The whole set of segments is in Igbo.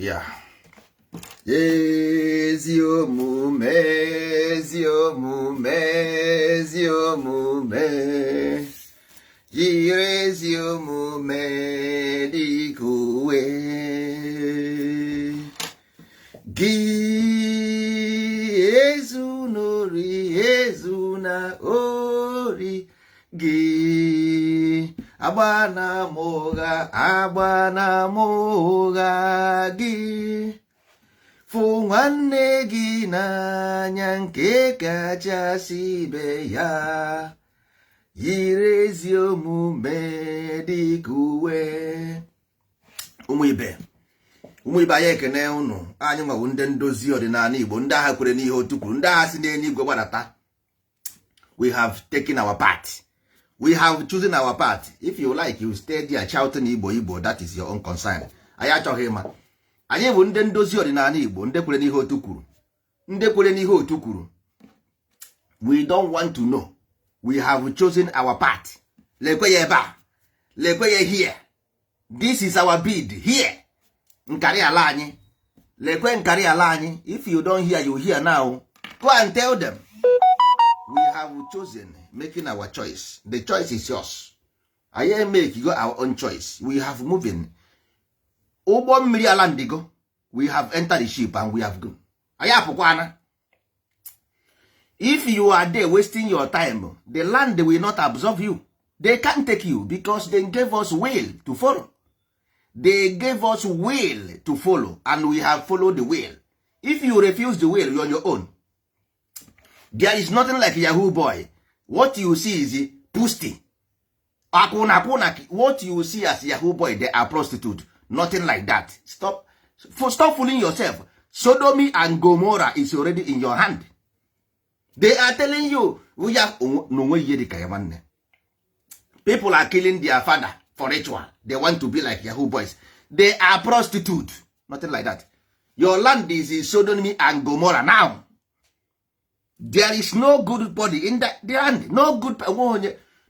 Yeah. Ezi omume, ezi omume, ezi omume. Jiri ezi omume dịka uwe. Gị ezu n'ori, ezu na ori. Gị agba na m ụgha gị. Fụ nwanne gị n'anya nke kachasị ibe ya. Yiri ezi omume dịka uwe. Ụmụ ibe anyị ekene unu. Anyị nwawo ndị ndozi ọdịnala Igbo, ndị agha kwere n'ihe otu kwuru, ndị agha si n'eluigwe gbadata. We have taken our part. We have chosen our part. If you like, you stay there shouting Igbo, that is your own concern. Anyị achọghị ịma. Anyị bụ ndị ndozi ọdịnala Igbo, ndị kwere n'ihe otu kwuru. Ndị kwere n'ihe otu kwuru. We don't want to know. We have chosen our part. Lekwe ya ebe a. Lekwe ya here. This is our bid here. Nkari ala anyị. Lekwe nkari ala anyị. If you don't hear, you hear now. Go and tell them. We have chosen making our choice. The choice is yours. I make you our own choice. We have moving. Ụgbọ mmiri ala ndigo. We have entered the ship and we have gone. Anyị apụkwana. If you are there wasting your time, the land will not absorb you. They can't take you because they gave us will to follow. They gave us will to follow and we have followed the will. If you refuse the will, you're on your own. There is nothing like Yahoo boy. What you see is pussy. What you see as Yahoo boy, they are prostitute. Nothing like that. Stop fooling yourself. Sodomy and Gomorrah is already in your hand. They are telling you, people are killing their father for ritual. They want to be like Yahoo boys. They are prostitute. Nothing like that. Your land is in Sodomy and Gomorrah now. There is no good body in the land. No good.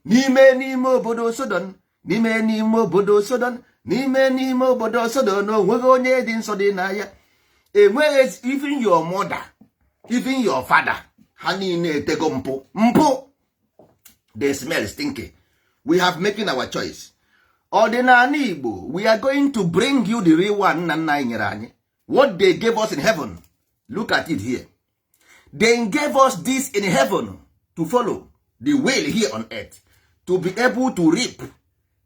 N'ime obodo Sodom. N'ime obodo Sodom. N'ime obodo Sodom. Onweghị onye dị nsọ dị na ya. Enweghị even your mother, even your father. Ha niile etego mpụ. They smell stinky. We have making our choice. Ọdịnala Igbo, we are going to bring you the real one nna anyị nyere anyị. What they gave us in heaven. Look at it here. They gave us this in heaven to follow the will here on earth, to be able to reap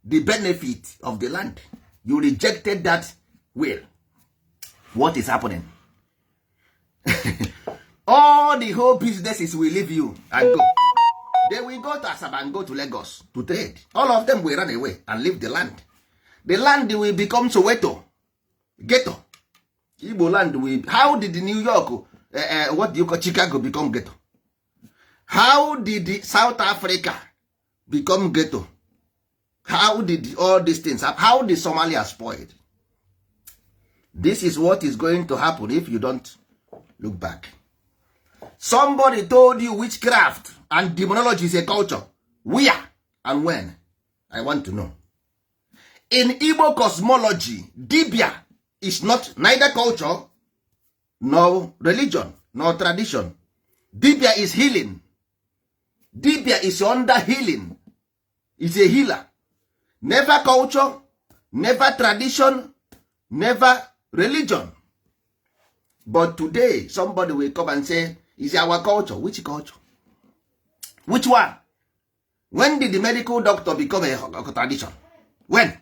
the benefit of the land. You rejected that will. What is happening? All the whole businesses will leave you and go. They will go to Asaba and go to Lagos to trade. All of them will run away and leave the land. The land will become Soweto, ghetto. Igbo land will. How did New York, what do you call Chicago, become ghetto? How did South Africa become ghetto? How did all these things happen? How did Somalia spoiled? This is what is going to happen if you don't look back. Somebody told you witchcraft and demonology is a culture. Where and when? I want to know. In Igbo cosmology, Dibia is not neither culture, nor religion, nor tradition. Dibia is healing. Dibia is under healing. It's a healer. Never culture, never tradition, never religion. But today, somebody will come and say, it's our culture. Which culture? Which one? When did the medical doctor become a tradition? When?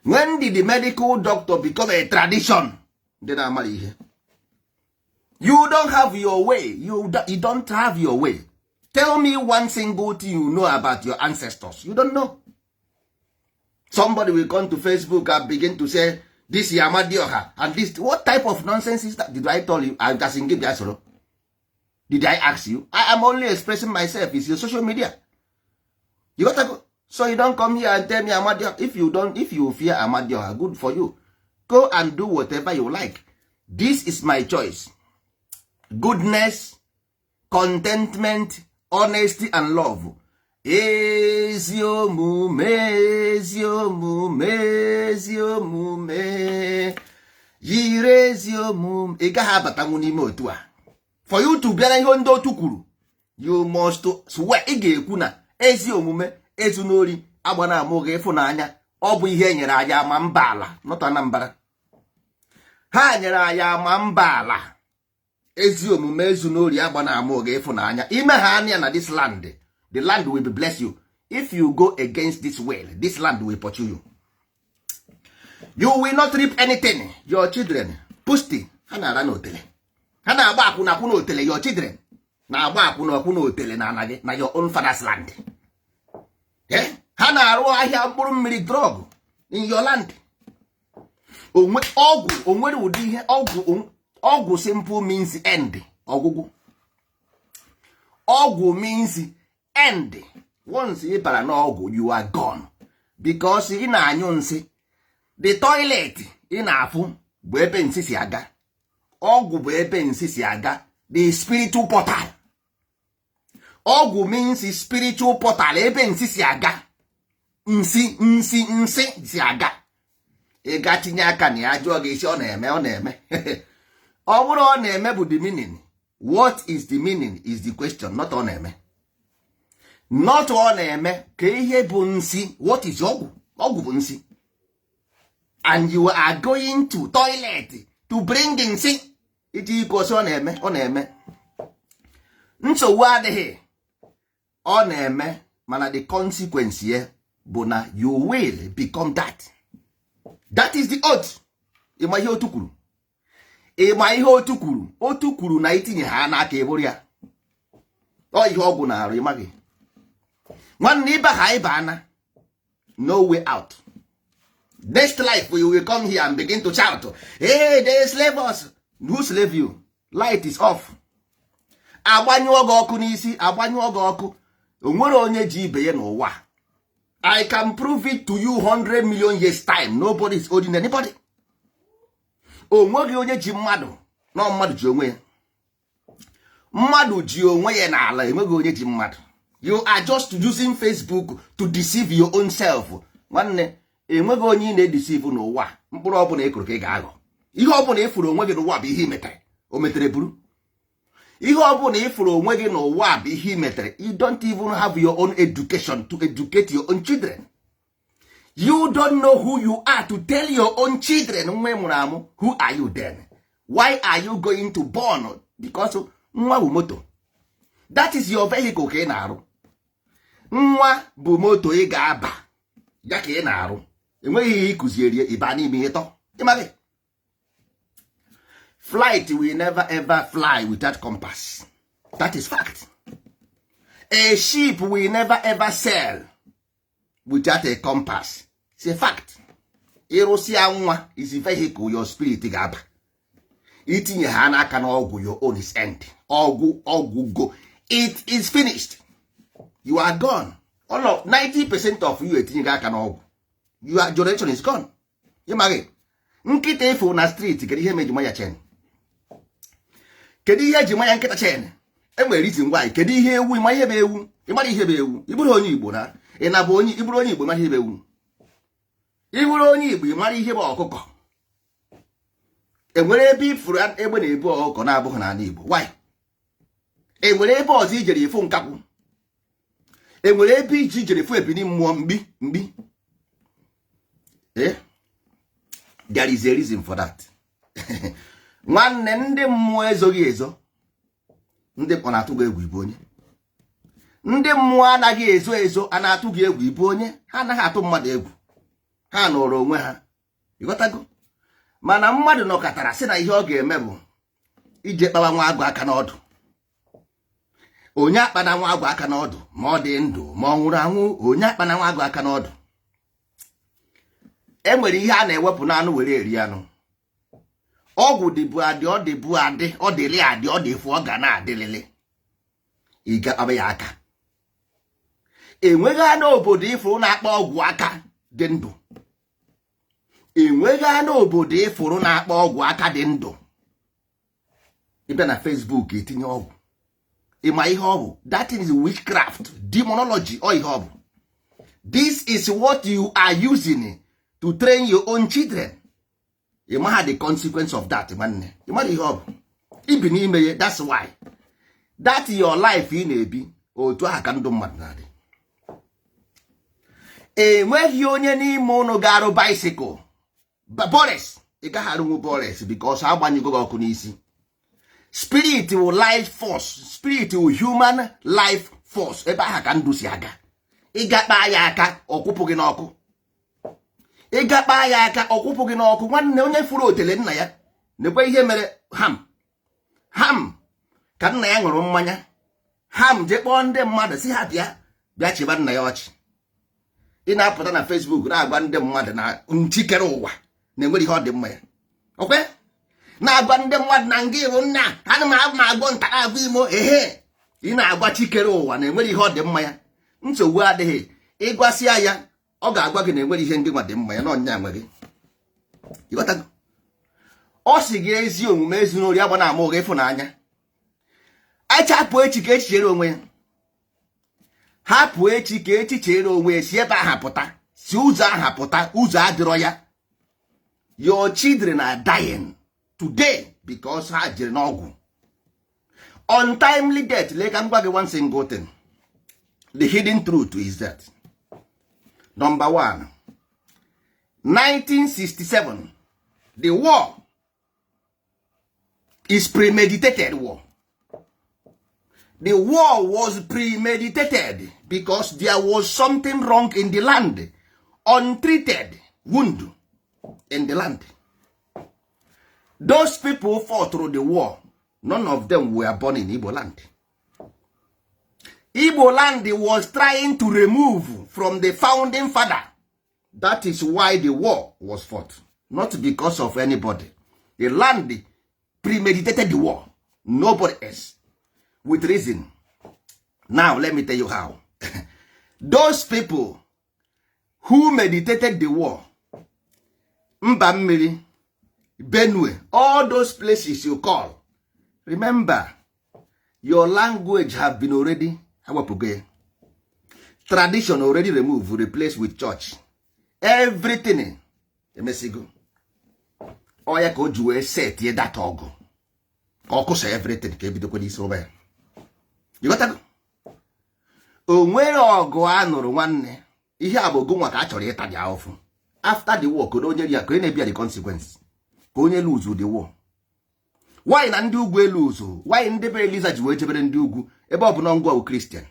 When did the medical doctor become a tradition? Then I'm here. You don't have your way. You don't have your way. Tell me one single thing you know about your ancestors. You don't know. Somebody will come to Facebook and begin to say, this is Amadioha, and this. What type of nonsense is that? Did I tell you? I just give you. Did I ask you? I am only expressing myself. It's your social media. You got to go. So you don't come here and tell me Amadioha. If you fear Amadioha, good for you. Go and do whatever you like. This is my choice. Goodness, contentment, honesty, and love. Ezi omume, ezi omume, ezi omume. yiri ezi omume. Ị gaghị abatanwu n'ime otu a. For you to bịara ihe ndị otu kwuru, you must swear. Ị ga-ekwu na ezi omume, ezunori, agba na ama oge, ịfụnanya, ọ bụ ihe nyere anyị ama mba ala, not Anambra. Ha nyere anyị ama mba ala. Ezi omume, ezunori, agba na ama oge, ịfụnanya. Ime ha anya na this land, the land will be bless you. If you go against this will, this land will pursue you. You will not reap anything. Your children, pusti, ha na-ara n'otele. Ha na-agba akwụna akwụna otele. Your children na-agba akwụna akwụna otele na ana gị, na your own father's land. Ha na-arụ ahịa mkpụrụ mmiri, drug in your land. Ọgwụ, onwere ụdị ihe ọgwụ simple means end. Ọgwụgwụ. Ọgwụ means end. Once ị bara n'ọgwụ, you are gone. Because ị na-anyụ nsị. The toilet ị na-afụ bụ ebe nsị si aga. Ọgwụ bụ ebe nsị si aga. The spiritual portal. Ọgwụ means spiritual portal, ebe nsị si aga. Nsị si aga. Ị ga tinye aka na ya, jụọ gị isi ọ na-eme. Ọ bụrụ ọ na-eme bụ the meaning. What is the meaning is the question, not ọ na-eme. Not ọ na-eme ka ihe bụ nsị. What is ọgwụ? Ọgwụ bụ nsị. And you are going to toilet to bring nsị. Iti ikosi ọ na-eme. Nsogbu adịghị. Ọ na-eme, mana the consequence here bụ na you will become that. That is the oath. Ịma ihe otu kwuru. Ịma ihe otu kwuru. Otu kwuru na itinye ha n'aka ịbụrụ ya. Ọ ihe ọgwụ na-arụ, ịmaghị. Nwanne ịba ha ịba ana. No way out. Next life you will come here and begin to shout, hey, they slave us. Who slave you? Light is off. Agbanyụọ gị ọkụ n'isi, agbanyụọ gị ọkụ. Onwere onye ji ibe ya n'ụwa. I can prove it to you 100 million years time. Nobody is holding anybody. Onweghị onye ji mmadụ. No, mmadụ ji onwe ya. Mmadụ ji onwe ya n'ala, enweghị onye ji mmadụ. You are just using Facebook to deceive your own self. Nwanne, enweghị onye ị na-edeceive n'ụwa. Mkpụrụ ọbụla ịkụrụ ka ị ga-aghọ. Ihe ọbụla ịfụrụ onwe gị n'ụwa bụ ihe imetere. O metere buru. Ihe ọbụla ịfụrụ onwe gị n'ụwa bụ ihe imetere. You don't even have your own education to educate your own children. You don't know who you are to tell your own children. Nwa mụrụ amụ, who are you then? Why are you going to born? Because nwa bụ moto. That is your vehicle ka ị na-arụ. Nwa bụ moto ị ga-aba. Ya ka ị na-arụ. Enweghị ihe ịkụzieri ịba n'ime ihe tọ. Ịmaghị. Flight will never ever fly without compass. That is fact. A ship will never ever sail without a compass. It's a fact. Ịrụsịa nwa is a vehicle your spirit ga-aba. Itinye ha n'aka n'ọgwụ, your own is end. Ọgwụ go. It is finished. You are gone. All of 90% of you etinye aka n'ọgwụ. Your generation is gone. Ịmaghị. Nkịta efu na street kedu ihe meji maya chen? Kedu ihe eji maya nkịta chen? Enwere reason why. Kedu ihe ewu? Ịma ihe bụ ewu? Ịmara ihe bụ ewu? Ịbụrụ onye Igbo na. Ị na bụ onye ịbụrụ onye Igbo ma ihe bụ ewu. Ịbụrụ onye Igbo ịmara ihe bụ ọkụkọ. Enwere ebe ifuru egbe na-ebu ọkụkọ na-abụghị n'ala Igbo. Why? Enwere ebe ọzọ ijere ifu nkakwu. Enwere ebe iji ijere ifu ebini mmụọ mgbi. There is a reason for that. Nwanne ndị mmụọ ezoghị ezo. Ndị ọ na-atụ gị egwu ibu onye. Ndị mmụọ anaghị ezo a na-atụ gị egwu ibu onye. Ha anaghị atụ mmadụ egwu. Ha nọrọ onwe ha. Ịghọtago? Mana mmadụ nọkọtara sị na ihe ọ ga-eme bụ ije kpawa nwa agụ aka n'ọdụ. Onye akpana nwa agụ aka n'ọdụ ma ọ dị ndụ ma ọ nwụrụ anwụ, onye akpana nwa agụ aka n'ọdụ. Enwere ihe a na-ewepụ n'anụ were eri anụ. Ọgwụ dịbu adị, ọ dịbu adị, ọ dịrị adị, ọ dịfu ọ ga na-adịlịlị. Ị ga-akpaba ya aka. Enweghị anụ obodo ifuru na-akpa ọgwụ aka dị ndụ. Enweghị anụ obodo ifuru na-akpa ọgwụ aka dị ndụ. Ịbịa na Facebook etinye ọgwụ. Ịma ihe ọ bụ? That is witchcraft, demonology, ọ ihe ọ bụ. This is what you are using to train your own children. You have the consequence of that, man. You might have even email. That's why that your life in a be or to a candle magnadi. Enweghị onye n'ime unu ga-arụ bicycle. Boris, ị gaghị arụnwu Boris because agbanyego gị ọkụ n'isi. Spirit will life force. Spirit will human life force. Ebe aha ka ndụ si aga. Ị gakpa ya aka ọkwụpụ gị n'ọkụ. Ị gakpa ya aka ọkwụpụ gị n'ọkụ. Nwanne onye furu otele nna ya nekwe ihe mere Ham ka nna ya ṅụrụ mmanya. Ham je kpọọ ndị mmadụ si ha bịa chiba nna ya ọchị. Ị na-apụta na Facebook na-agwa ndị mmadụ na nchikere ụwa na-enwere ihe ọ dị mma ya. Okay? Na-agwa ndị mmadụ na nga iwu nna ana m agwọ ntara agwa imo ị na-agwa chikere ụwa na-enwere ihe ọ dị mma ya. Nsogbu adịghị. Ịgwasịa ya ọ ga-agwa gị na enwere ihe ndị nwa dị mma ya na ọnya nwe gị. Ịghọtago? Ọ sị gị ezi omume ezinori agba na ama ụgha ịfụnanya. Achapụ echi ka echi chere onwe ya. Hapụ echi ka echi chere onwe ya si ebe aha pụta. Si ụzọ aha pụta, ụzọ adịrọ ya. Your children are dying today because ha jere n'ọgwụ. Untimely death. Like I'm going to one single thing. The hidden truth is that number one, 1967, the war is premeditated war. The war was premeditated because there was something wrong in the land, untreated wound in the land. Those people fought through the war. None of them were born in Igbo land. Igbo land was trying to remove from the founding father. That is why the war was fought. Not because of anybody. The land premeditated the war. Nobody else. With reason. Now let me tell you how. Those people who meditated the war, Mbammiri, Benue, all those places you call, remember, your language have been already tradition already removed, replaced with church. Everything. Emesigo. Oya ko juwe set ye that ogo. Oko say everything ke bido ko dis over. You got that? Onwere ogo anụrụ nwanne. Ihe abogo nwa ka a chọrọ ịta dị ahụfụ. After the war, kodo onye ya ko na bia the consequence. Ko onye lose the war. Why na ndị ugwu lose? Why ndị be Eliza ji wee jebere ndị ugwu ebe ọ bụ na ngwa o Christian?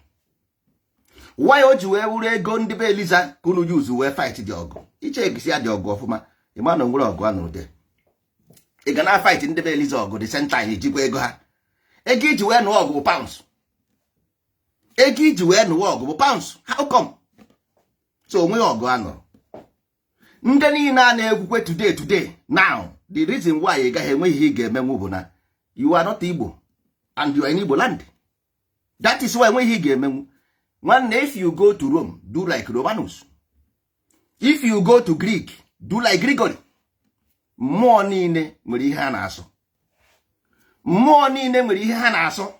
Why o ji wee wuru ego ndị be Eliza ka unu use wee fight dị ọgụ? Iche egisi ya dị ọgụ ọfụma. Ịma na nwere ọgụ anụrụ de. Ị ga na fight ndị be Eliza ọgụ the same time ijikwa ego ha. Ego iji wee nụọ ọgụ bụ pounds. Ego iji wee nụọ ọgụ bụ pounds. How come? So onwe ọgụ anụrụ. Ndị niile a na-egwukwe today now, the reason why ị gaghị enwe ihe ị ga-emenwu bụ na you are not Igbo and you are in Igbo land. That is why enwe ihe ị ga-emenwu. Nwanne, if you go to Rome, do like Romanus. If you go to Greek, do like Gregory. Mmụọ niile nwere ihe ha na-asọ. Mmụọ niile nwere ihe ha na-asọ.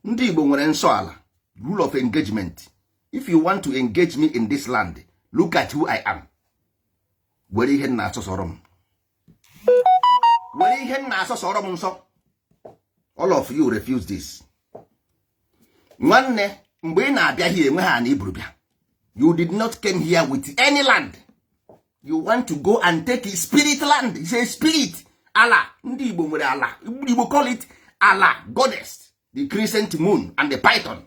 Ndị Igbo nwere nsọ ala, rule of engagement. If you want to engage me in this land, look at who I am. Were ihe na-asọ sọrọ m. Were ihe na-asọ sọrọ m nsọ. All of you refuse this. Nwanne, mgbe ị na-abịa here enwe ha na iburu bịa. You did not come here with any land. You want to go and take a spirit land. It's a spirit. Allah. Ndị Igbo nwere Allah. Igbo call it Allah, goddess, the crescent moon and the python.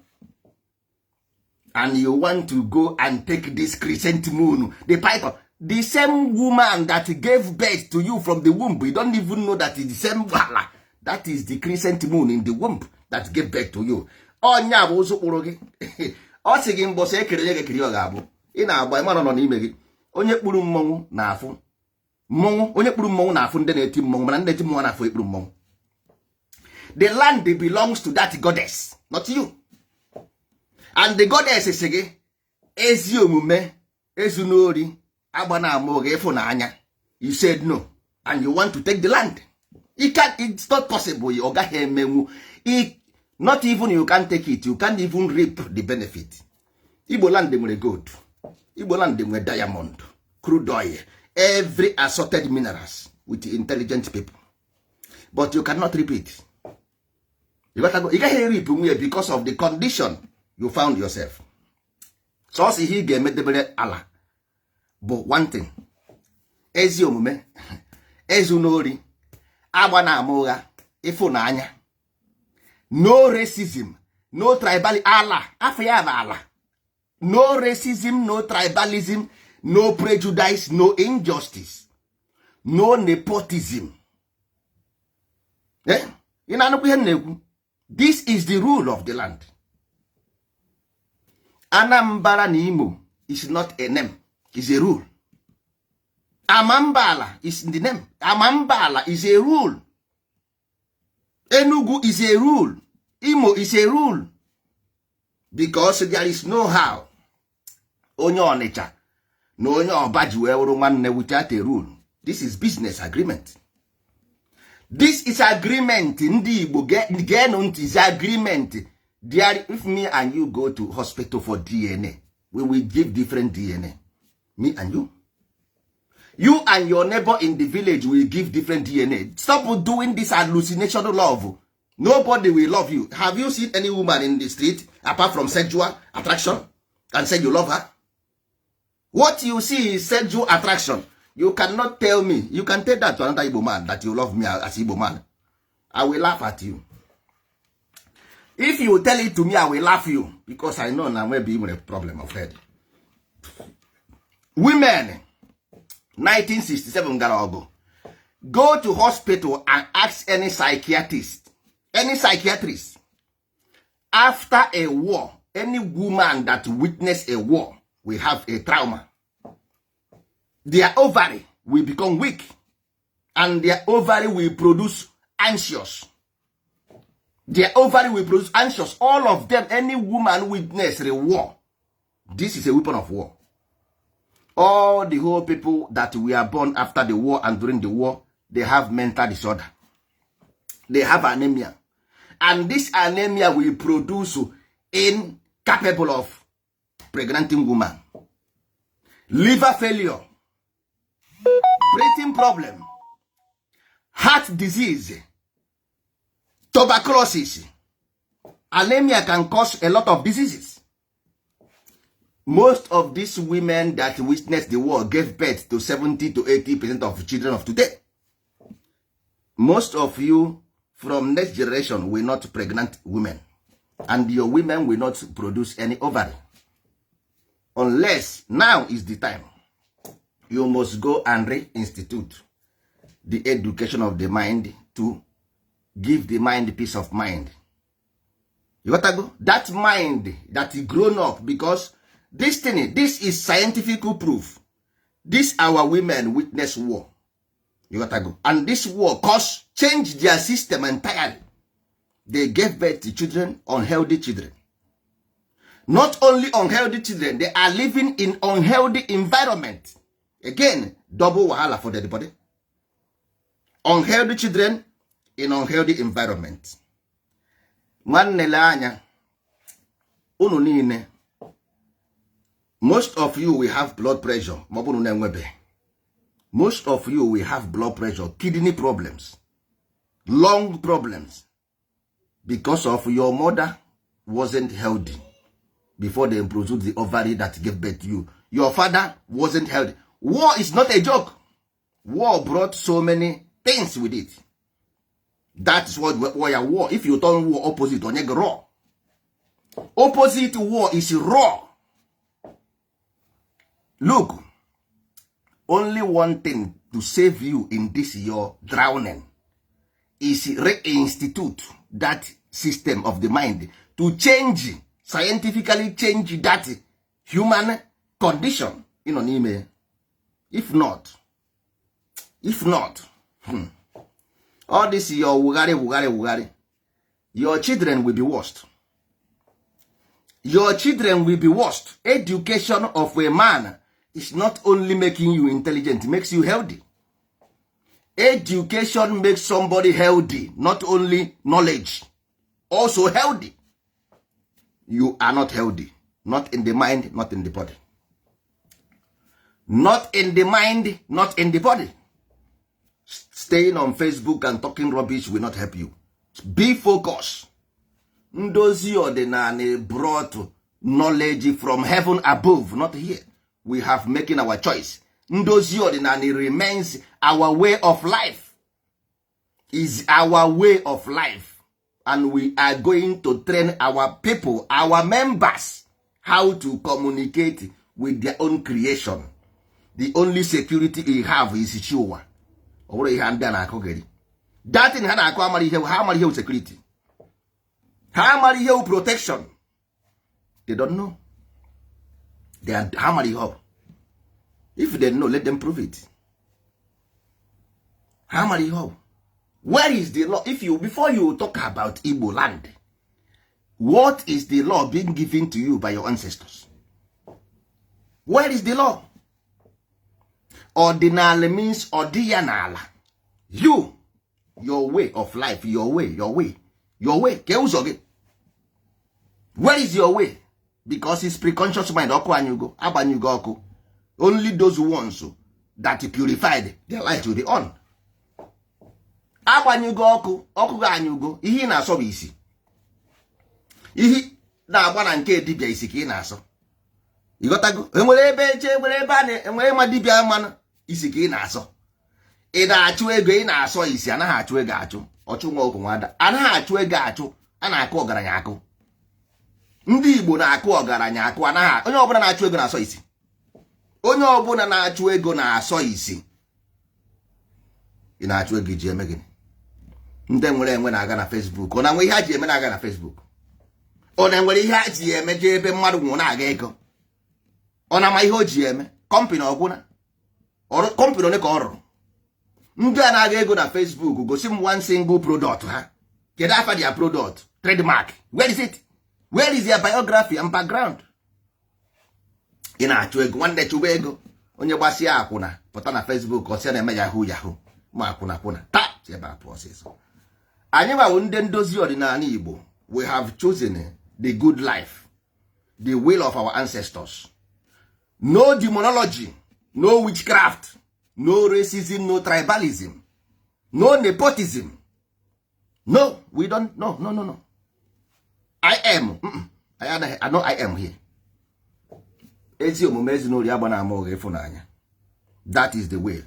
And you want to go and take this crescent moon, the python. The same woman that gave birth to you from the womb, you don't even know that it's the same Allah. That is the crescent moon in the womb that gave birth to you. Onya bụ ụzọ kpụrụ gị. Ọ sị gị mbọsị ekere nye gị kiri ọ ga-abụ. Ị na-agba ịmara nọ n'ime gị. Onye kpụrụ mmọnwụ na-afụ. Mmọnwụ, onye kpụrụ mmọnwụ na-afụ ndị na-eti mmọnwụ, mana ndị eti mmọnwụ na-afụ ekpụrụ mmọnwụ. The land belongs to that goddess, not you. And the goddess sị gị, ezi omume, ezu n'ori, agba na ama oge ịfụnanya. You said no, and you want to take the land. It's not possible. Ọ gaghị emenwu. Not even you can take it. You can't even reap the benefit. Igbo land nwere gold. Igbo land nwere diamond, crude oil. every assorted minerals with intelligent people, but you cannot repeat. You gaghị rip nwunye because of the condition you found yourself. So ihe ị ga-emedebere ala bụ one thing: ezi omume, ezu n'ori, agba na ama ụgha, ịfụnanya, no racism, no tribalism. Ala afọ ya bụ ala. No racism, no tribalism, no prejudice, no injustice, no nepotism. Ị na-anụkwu ihe na-ekwu? This is the rule of the land. Anambra na Imo is not a name, is a rule. Amambala is the name. Amambala is a rule. Enugu is a rule. Imo is a rule. Because there is no how onye Ọnịcha na onye Ọba ji wee wụrụ nwanne without a rule. This is business agreement. This is agreement. Ndị Igbo geenụ ntị, is agreement. There, if me and you go to hospital for DNA, we will give different DNA. Me and you. You and your neighbor in the village will give different DNA. Stop doing this hallucination of love. Nobody will love you. Have you seen any woman in the street apart from sexual attraction and say you love her? What you see is sexual attraction. You cannot tell me. You can tell that to another Igbo man that you love me as Igbo man. I will laugh at you. If you tell it to me, I will laugh you because I know now maybe even a problem of head. Women, 1967 Garago, go to hospital and ask any psychiatrist, after a war, any woman that witnessed a war will have a trauma. Their ovary will become weak and their ovary will produce anxious. Their ovary will produce anxious. All of them, any woman witness a war. This is a weapon of war. All the whole people that were born after the war and during the war, they have mental disorder. They have anemia. And this anemia will produce incapable of pregnanting woman. Liver failure. Breathing problem. Heart disease. Tuberculosis. Anemia can cause a lot of diseases. Most of these women that witnessed the war gave birth to 70 to 80% of children of today. Most of you from next generation will not pregnant women. And your women will not produce any ovary. Unless now is the time. You must go and reinstitute the education of the mind to give the mind peace of mind. You got to go? That mind that is grown up, because this thing, this is scientific proof. This our women witness war. You got to go. And this war changed their system entirely. They gave birth to children, unhealthy children. Not only unhealthy children, they are living in unhealthy environment. Again, double wahala for the body. Unhealthy children in unhealthy environment. Nwanne anya, unu niile, most of you will have blood pressure. Most of you will have blood pressure, kidney problems, lung problems, because of your mother wasn't healthy before they produced the ovary that gave birth to you. Your father wasn't healthy. War is not a joke. War brought so many things with it. That's what war. If you turn war opposite, on raw. Opposite war is raw. Look, only one thing to save you in this your drowning is reinstitute that system of the mind to change, scientifically change that human condition. You know, if not, all this your wugari, your children will be worst. Your children will be worst. Education of a man is not only making you intelligent, it makes you healthy. Education makes somebody healthy, not only knowledge, also healthy. You are not healthy, not in the mind, not in the body. not in the mind, not in the body. Staying on Facebook and talking rubbish will not help you. Be focused. Ndozi ordinary brought knowledge from heaven above, not here. We have making our choice. Ndozi ordinary remains our way of life. Is our way of life. And we are going to train our people, our members, how to communicate with their own creation. The only security we have is Chiwa. That in Hana how many security? How many protection? They don't know. They are how many hope. If they know, let them prove it. How many hope? Where is the law? If you before you talk about Igbo land, what is the law being given to you by your ancestors? Where is the law? Ordinal means ordinal. You, your way of life, your way. Where is your way? Because it's preconscious mind. Only those ones that purified, their light will be on. Ihe na-asọ bụ isi. Ihe na-agba na nke dibịa isi ka ị na-asọ. Ịghọtago? Enwere ebe eche, enwere ebe a na-enwere ma dibịa mmanụ isi ka ị na-asọ. Ị na-achụ ego, ị na-asọ isi, anaghị achụ ego achụ. Ọchụ nwa okwu nwada. Anaghị achụ ego achụ, a na-akụ ọgaranya akụ. Ndị Igbo na-akụ ọgaranya akụ, anaghị onye ọbụla na-achụ ego na-asọ isi. Onye ọbụla na-achụ ego na-asọ isi. Ị na-achụ ego iji eme gịnị? Ndị nwere enwe na-aga na Facebook. Ọ na-enwe ihe ha ji eme na-aga na Facebook. Ọ na-enwere ihe ha ji eme jee ebe mmadụ nwụrụ na-aga ego. Ọ na-ama ihe o ji eme. Kọmpini ọgwụna. Kọmpini one ka ọ rụrụ. Ndị a na-aga ego na Facebook gosi m one single product ha. Kedu afa their product? Trademark. Where is it? Where is their biography and background? Ị na-achụ ego, nwanne chụba ego. Onye gbasịa akwụna pụta na Facebook ọ sị na-eme yahoo ma akwụna taa si ebe a pụọ ọsịsọ. Anyị gbawo ndị ndozi ọdịnala Igbo. We have chosen the good life, the will of our ancestors. No demonology, no witchcraft, no racism, no tribalism, no nepotism. No, we don't. No. I am. I know I am here. Ezi omume ezinụlọ agba na ama oge ịfụnanya. That is the way.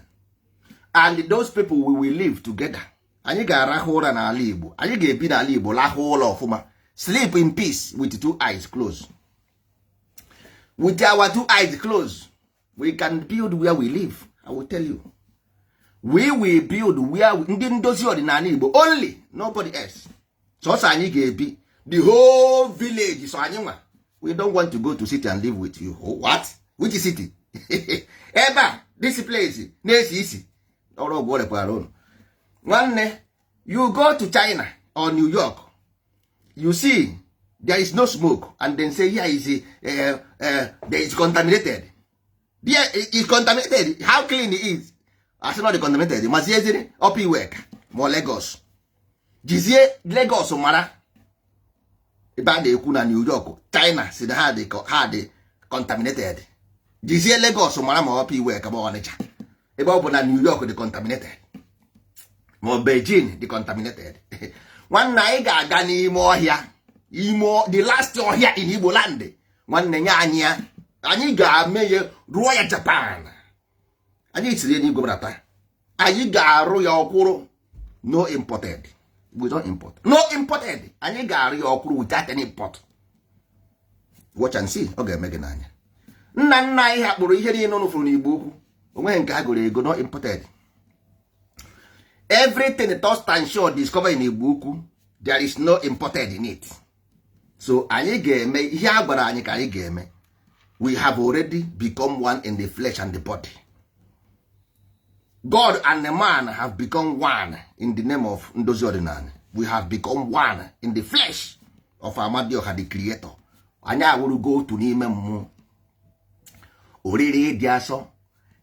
And those people we will live together. Anyị ga-arahụ ụra n'ala Igbo. Anyị ga-ebi n'ala Igbo lahụ ụlọ ọfụma. Sleep in peace with 2 eyes closed. With our 2 eyes closed, we can build where we live. I will tell you. We will build where ndị ndozi ọdịnala Igbo only, nobody else. So anyị ga-ebi the whole village. So anyị nwa. We don't want to go to city and live with you. Oh, what? Which city? Eba, this place. Na-esi isi. Ọrụ ọgwụ ọrịa ọrụ. Nwanne, you go to China or New York, you see there is no smoke, and then say here is there is contaminated. There is contaminated. How clean it is? As not contaminated. Mazieziri opi work more Lagos. Jizie Lagos mara. Iba na-ekwu na New York, China si na ha dị contaminated. Jizie Lagos mara ma opi work ma Onitsha. Ebe ọ bụ na New York dị contaminated. Ma Beijing dị contaminated. Nwanne anyị ga-aga n'ime ọhịa. The last ọhịa in Igbo land. Nwanne nye anyị ya. Anyị ga-ame ya ruo ya Japan. Anyị tiri n'igwe brata. Anyị ga-arụ ya ọkwụrụ. No imported. We don't import. No imported. Anyị ga-arụ ya ọkwụrụ without any import. Watch and see. Ọ ga-eme gị n'anya. Nna anyị ha kpụrụ ihe niile n'ụfụrụ n'Igbo okwu. Onweghị nke ha gụrụ ego. No imported. Everything Toast and Show discover in Igbo ukwu, there is no imported in it. So anyị ga-eme ihe a gwara anyị ka anyị ga-eme. We have already become one in the flesh and the body. God and the man have become one in the name of Ndozi Ọdịnala. We have become one in the flesh of Amadioha the creator. Anyị awụrụ go to n'ime mmụọ. Oriri dị asọ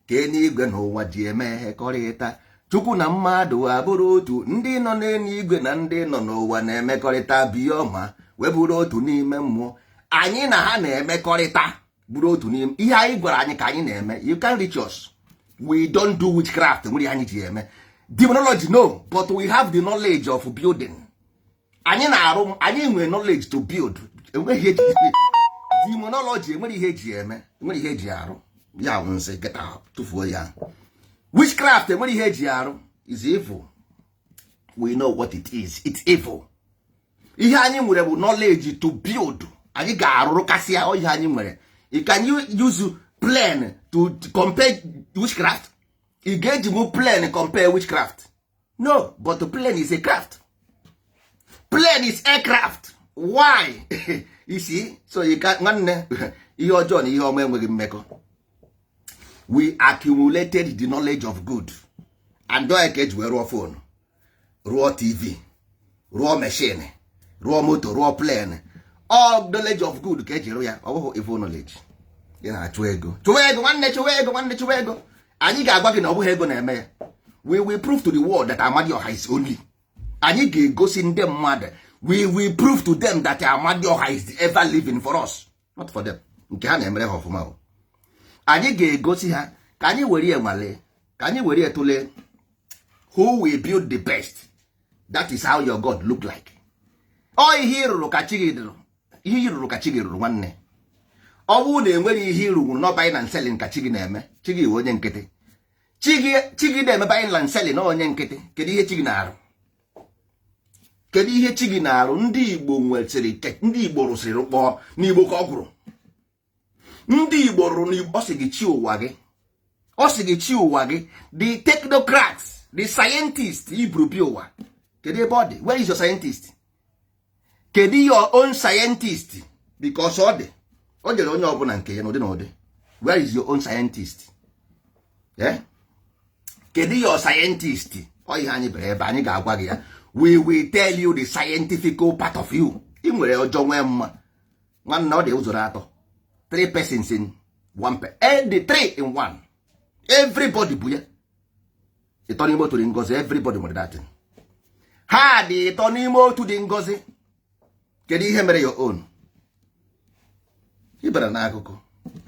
ka eluigwe n'ụwa ji emekọrịta. Chukwu na mmadụ abụrụ otu, ndị nọ n'eluigwe na ndị nọ n'ụwa na-emekọrịta biọma wee bụrụ otu n'ime mmụọ. Anyị na ha na-emekọrịta. bụrụ otu n'ime ihe anyị gwara anyị ka anyị na-eme. You can reach us. We don't do witchcraft nwere anyị ji eme. Demonology no, but we have the knowledge of building. Anyị na-arụ, anyị nwere knowledge to build. Enweghị ihe demonology enwere ihe eji eme, enwere ihe eji arụ. Ya nse get out, tufuo ya. Witchcraft enwere ihe eji arụ is evil. We know what it is. It's evil. Ihe anyị nwere bụ knowledge to build. Anyị ga-arụrụ kasịa ihe anyị nwere. Can you use plan to compare witchcraft? You get to plan compare witchcraft? No, but the plane is a craft. Plane is aircraft. Why? You see? So you can't. Ihe ọjọọ na ihe ọma enweghị mmekọ. We accumulated the knowledge of good. And do I get where raw phone, raw TV, raw machine, raw motor, raw plane. All knowledge of good ka ejiri ya. Ọ bụghị evil knowledge. Ị na-achụ ego. Chụwa ego nwanne chụwa ego. Anyị ga-agwa gị na ọ bụghị ego na-eme ya. We will prove to the world that Amadioha is only. Anyị ga-egosi ndị mmadụ. We will prove to them that Amadioha is the ever living for us, not for them. Nke ha na-emere ha ọfụma. Anyị ga-egosi ha ka anyị were ya nwale, ka anyị were ya tụlee who will build the best. That is how your God look like. Ihe ịrụrụ ka chi gị rụrụ. Ihe ịrụrụ ka chi gị rụrụ nwanne. Ọ bụrụ na enwere ihe ịrụrụ no buying and selling ka chi gị na-eme, chi gị onye nkịtị. Chi gị na-eme buying and selling na onye nkịtị. Kedu ihe chi gị na-arụ? Kedu ihe chi gị na-arụ? Ndị Igbo nwesịrị, ndị Igbo rụsịrị kpọọ n'Igbo ka ọ gwụrụ. Ndị Igbo rụrụ n'Igbo, ọ sị gị chi ụwa gị. Ọ sị gị chi ụwa gị. The technocrats, the scientists, Ibru bi ụwa. Kedu ebe ọ dị? Where is your scientist? Kedu your own scientist? Because ọ dị. O jere onye ọbụla nke ya n'ụdị n'ụdị. Where is your own scientist? Yeah? Kedu your scientist? Ọ ihe anyị bere ebe anyị ga-agwa gị ya. We will tell you the scientific part of you. Ị nwere ọjọọ nwee mma. Nwanne ọ dị ụzọ atọ. 3 persons in 1 person. And the 3 in 1. Everybody bụ ya. Ịtọ n'ime otu dị ngozi. Everybody nwere that thing. Ha dị ịtọ n'ime otu dị ngozi. Kedu ihe mere your own? Ịbara n'akụkụ.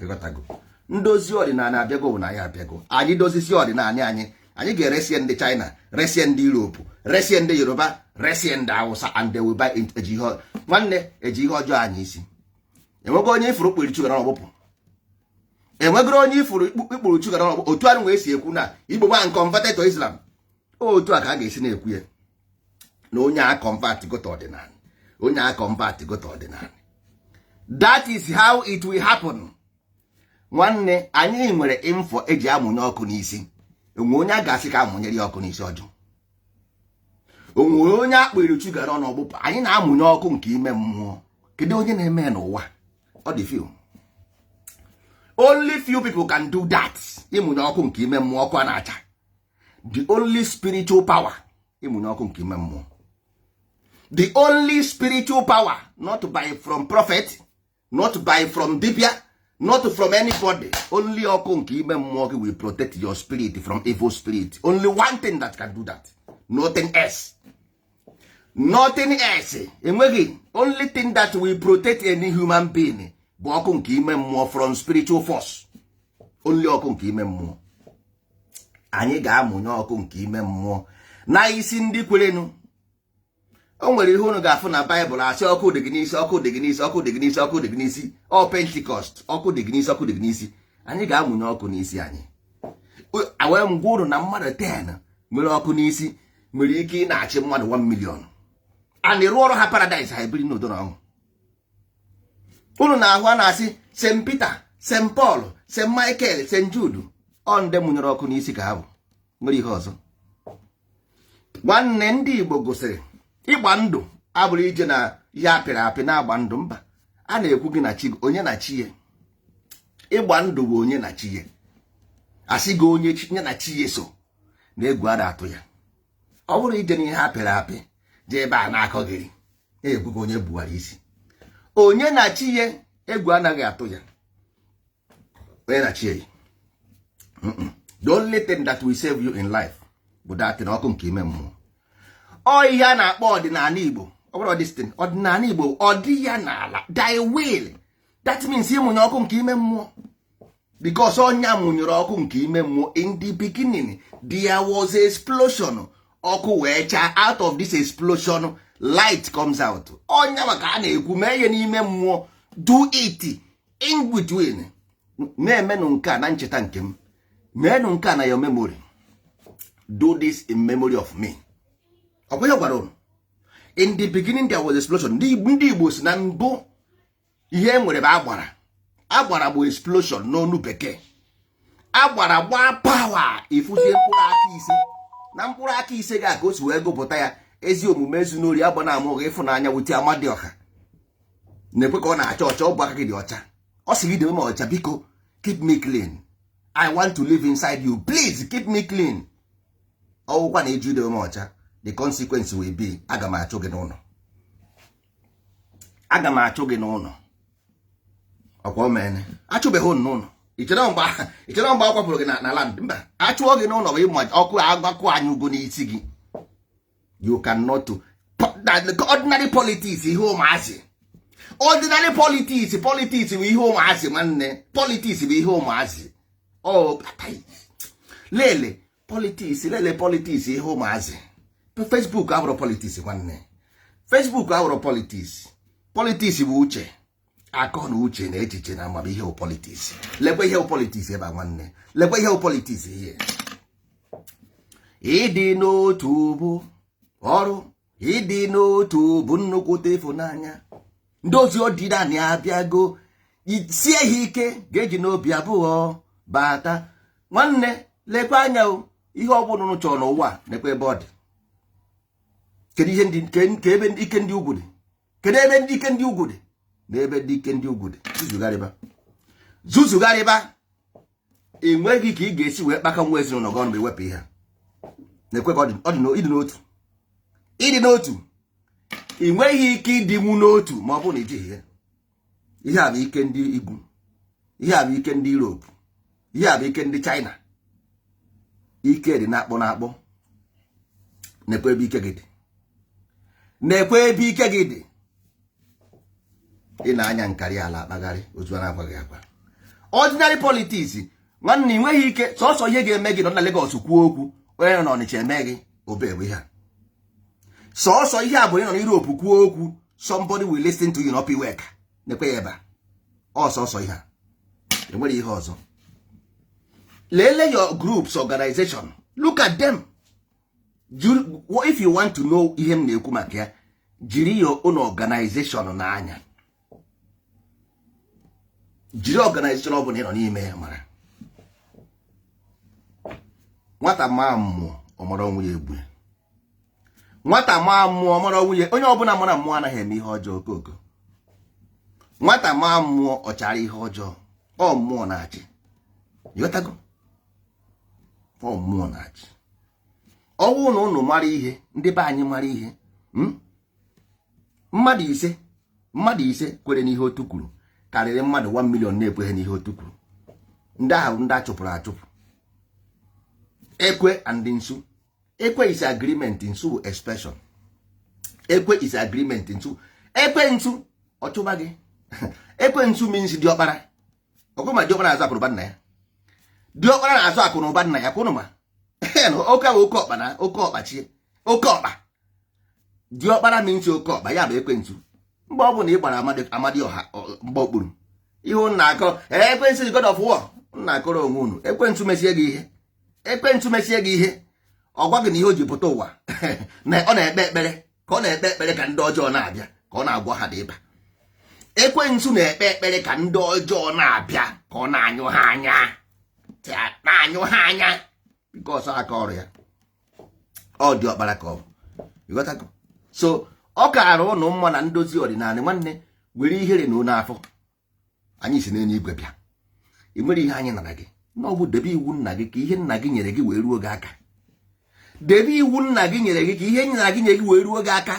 Ịghọtago. Ndozi ọdịnala abịago na ya abịago. Anyị dozisi ọdịnala anyị ga-eresie ndị China, resie ndị Europe, resie ndị Yoruba, resie ndị Hausa, and they will buy ejihe. Nwanne ejihe ọjọọ anyị isi. Enwego onye ifuru kpiri chuga na ọgbụpụ. Enwegoro onye ifuru ikpuru chuga na ọgbụpụ. Otu arụ wee si ekwu na Igbo man converted to Islam. Otu a ka a ga-esi na-ekwu ya. Na onye a convert go to ọdịnala. Onye a convert go to ọdịnala. That is how it will happen. Nwanne anyị nwere info eji amụnye ọkụ n'isi. Onwe onye a ga-asị ka amụnyere ya ọkụ n'isi ọjọọ. Onwe onye akpịrị chuga na ọgbụpụ. Anyị na-amụnye ọkụ nke ime mmụọ. Kedu onye na-eme n'ụwa? Ọ dị few. Only few people can do that. Ịmụnye ọkụ nke ime mmụọ ọkụ a na-acha. The only spiritual power. Ịmụnye ọkụ nke ime mmụọ. The only spiritual power, not by from prophet, not by from dibia, not from anybody. Only ọkụ nke ime mmụọ gị will protect your spirit from evil spirit. Only one thing that can do that. Nothing else. Nothing else. Enweghị. Only thing that will protect any human being bụ ọkụ nke ime mmụọ from spiritual force. Only ọkụ nke ime mmụọ. Anyị ga-amụnye ọkụ nke ime mmụọ na isi ndị kwerenu. O nwere ihe unu ga-afụ na Bible asị ọkụ dị gị n'isi, ọkụ dị gị n'isi, ọkụ dị gị n'isi, ọkụ dị gị n'isi. Ọ Pentecost, ọkụ dị gị n'isi, ọkụ dị gị n'isi. Anyị ga-amụnye ọkụ n'isi anyị. Wee ngwa unu na mmadụ 10 nwere ọkụ n'isi nwere ike ị na-achị mmadụ 1 million. And rụọ ọrụ ha paradise ha ebiri n'udo na ọṅụ. Unu na-ahụ a na-asị St. Peter, St. Paul, St. Michael, St. Jude. Ọ ndị mụnyere ọkụ n'isi ka ha bụ. Nwere ihe ọzọ. Nwanne ndị Igbo gosiri ịgba ndụ abụrụ ije na ihe apịrị apị na-agba ndụ mba. A na-ekwu gị na chi onye na chi ya. Ịgba ndụ bụ onye na chi ya. Asị gị onye na chi ya so na egwu a na-atụ ya. Ọ bụrụ ije na ihe apịrị apị jee ebe a na-akọ gịrị. Egwu gị onye buwara isi. Onye na chi ya egwu anaghị atụ ya. Onye na chi ya. The only thing that will save you in life bụ that na ọkụ nke ime mmụọ. Ọ ihe a na-akpọ ọdịnala Igbo. Ọ bụrụ ọdịnala Igbo, ọ dị ya n'ala. Thy will that means ịmụnye ọkụ nke ime mmụọ, because ọnya mụnyere ọkụ nke ime mmụọ. In the beginning there was a explosion, ọkụ wee chaa. Out of this explosion light comes out. Ọnya maka a na-ekwu mee ihe n'ime mmụọ, do it in between. Na-emenụ nke a na ncheta nke m, meenụ nke a na your memory. Do this in memory of me. Ọkwa ya gwara unu. In the beginning there was explosion. Ndị Igbo si na mbụ ihe nwere bụ agbara bụ explosion n'onu bekee. Agbara gbaa power, ifuzie mkpụrụ aka ise. Na mkpụrụ aka ise ga ka o si wee gụpụta ya ezi omume ezu n'ori, agba na amụghị ịfụnanya wute Amadioha. Na-ekwe ka ọ na-acha ọcha, ọ bụ aka gị dị ọcha. Ọ sị gị debe m ọcha, biko keep me clean. I want to live inside you, please keep me clean. Ọwụkwa na eju debe m ọcha, the consequence will be aga m achụ gị n'ụlọ. Aga m achụ gị n'ụlọ. Ọkwa omene achụbeghị unu n'ụlọ. Ichere mgbe akwapụrụ gị na land, mba, achụọ gị n'ụlọ bụ ịma ọkụ agbakọ anyị ugo n'isi gị. You cannot do ordinary politics, ihe ụmụazị. Ordinary politics bụ ihe ụmụazị nwanne. Politics bụ ihe ụmụazị. Lele politics ihe ụmụazị. Facebook abụrụ politics nwanne. Facebook abụrụ politics. Politics bụ uche, akọ na uche na echiche na amamihe bụ politics. Lekwa ihe bụ politics ebe a nwanne. Lekwa ihe bụ politics ihe. Ịdị n'otu bụ ọrụ, ịdị n'otu bụ nnukwute ịfụnanya. Ndị ozi ọdịnala abịago, sie ha ike ga-eji n'obi abụọ bata. Nwanne lekwa anya o, ihe ọ bụla unu chọrọ n'ụwa nekwa ebe ọ dị. Kedu ihe ndị ebe ike ndị ugwu dị? Kedu ebe ndị ike ndị ugwu dị? Na ebe ndị ike ndị ugwu dị, zuzugharịba. Enweghị ka ị ga-esi wee kpaka nwa ezinụlọ gị ọnụ ma ewepụ ihe. Na-ekwe ka ịdị n'otu. Ị nweghị ike ịdịnwu n'otu ma ọ bụrụ na ijighị ihe. Ihe a bụ ike ndị Igbo, ihe a bụ ike ndị Europe, ihe a bụ ike ndị China. Ike dị na-akpọ. Nekwe ebe ike gị dị. Nekwe ebe ike gị dị. Ị na-anya nkarị ala akpagharị otu a na-agwaghị agwa. Ordinary politics nwanne, ị nweghị ike. Sọsọ ihe ga-eme gị nọ na Lagos kwuo okwu, onye nọ n'Ọnịcha eme gị obe ihe a. Sọsọ ihe a bụ onye nọ n'Europe kwuo okwu, somebody will listen to you na opi weka. Nekwe ya ebe a. Ọsọsọ ihe a. Enwere ihe ọzọ. Lele your groups, organization. Look at them. If you want to know ihe m na-ekwu maka ya, jiri your own organization n'anya. Jiri organization ọ bụla ị nọ n'ime ya mara. Nwata maa mmụọ ọmara onwe ya egbu. Nwata maa mmụọ ọmara onwe ya. Onye ọbụla mara mmụọ anaghị eme ihe ọjọọ okoko. Nwata maa mmụọ ọchara ihe ọjọọ. Ọ mmụọ na-achị. Yotago. Ọ mmụọ na-achị. Ọwụ na unu mara ihe, ndị be anyị mara ihe. Mmadụ ise kwere n'ihe otu kwuru karịrị mmadụ 1 million na-ekweghị n'ihe otu kwuru. Ndị ahụ ndị achụpụrụ achụpụ. Ekwe and nsu. Ekwe is agreement, nsu bụ expression. Ekwe is agreement, nsu. Ekwe nsu ọchụba gị. Ekwe nsu means diọkpara. Ọkụma diọkpara na-azụ akụ n'ụba nna ya. Diọkpara na-azụ akụ n'ụba nna ya kwụnụ ma. Oke bụ oke ọkpa na oke ọkpachie. Oke ọkpa. Diọkpara means oke ọkpa, ya bụ ekwe nsu. Mgbe ọ bụ na ị gbara Amadioha mgbe okpuru. Ihe nna akọ, ekwensu God of war. Nna akọrọ onwe unu. Ekwensu mesie gị ihe. Ekwensu mesie gị ihe. Ọ gwa gị na ihe o ji pụta ụwa. Na ọ na-ekpe ekpere. Ka ọ na-ekpe ekpere ka ndị ọjọọ na-abịa. Ka ọ na-agwọ ha dị ịba. Ekwensu na-ekpe ekpere ka ndị ọjọọ na-abịa. Ka ọ na-anyụ ha anya. Na-anyụ ha anya. Because aka ọrụ ya. Ọ dị ọkpara ka ọ bụ. Ịghọtago? So ọ kaara ụnụ mma na ndozi ọdịnala nwanne were ihere na ụnọ afọ. Anyị si n'enye igwe bịa. Ị nwere ihe anyị nara gị. Na ọ bụ debe iwu nna gị ka ihe nna gị nyere gị wee ruo gị aka. Debe iwu nna gị nyere gị ka ihe nna gị nyere gị wee ruo gị aka.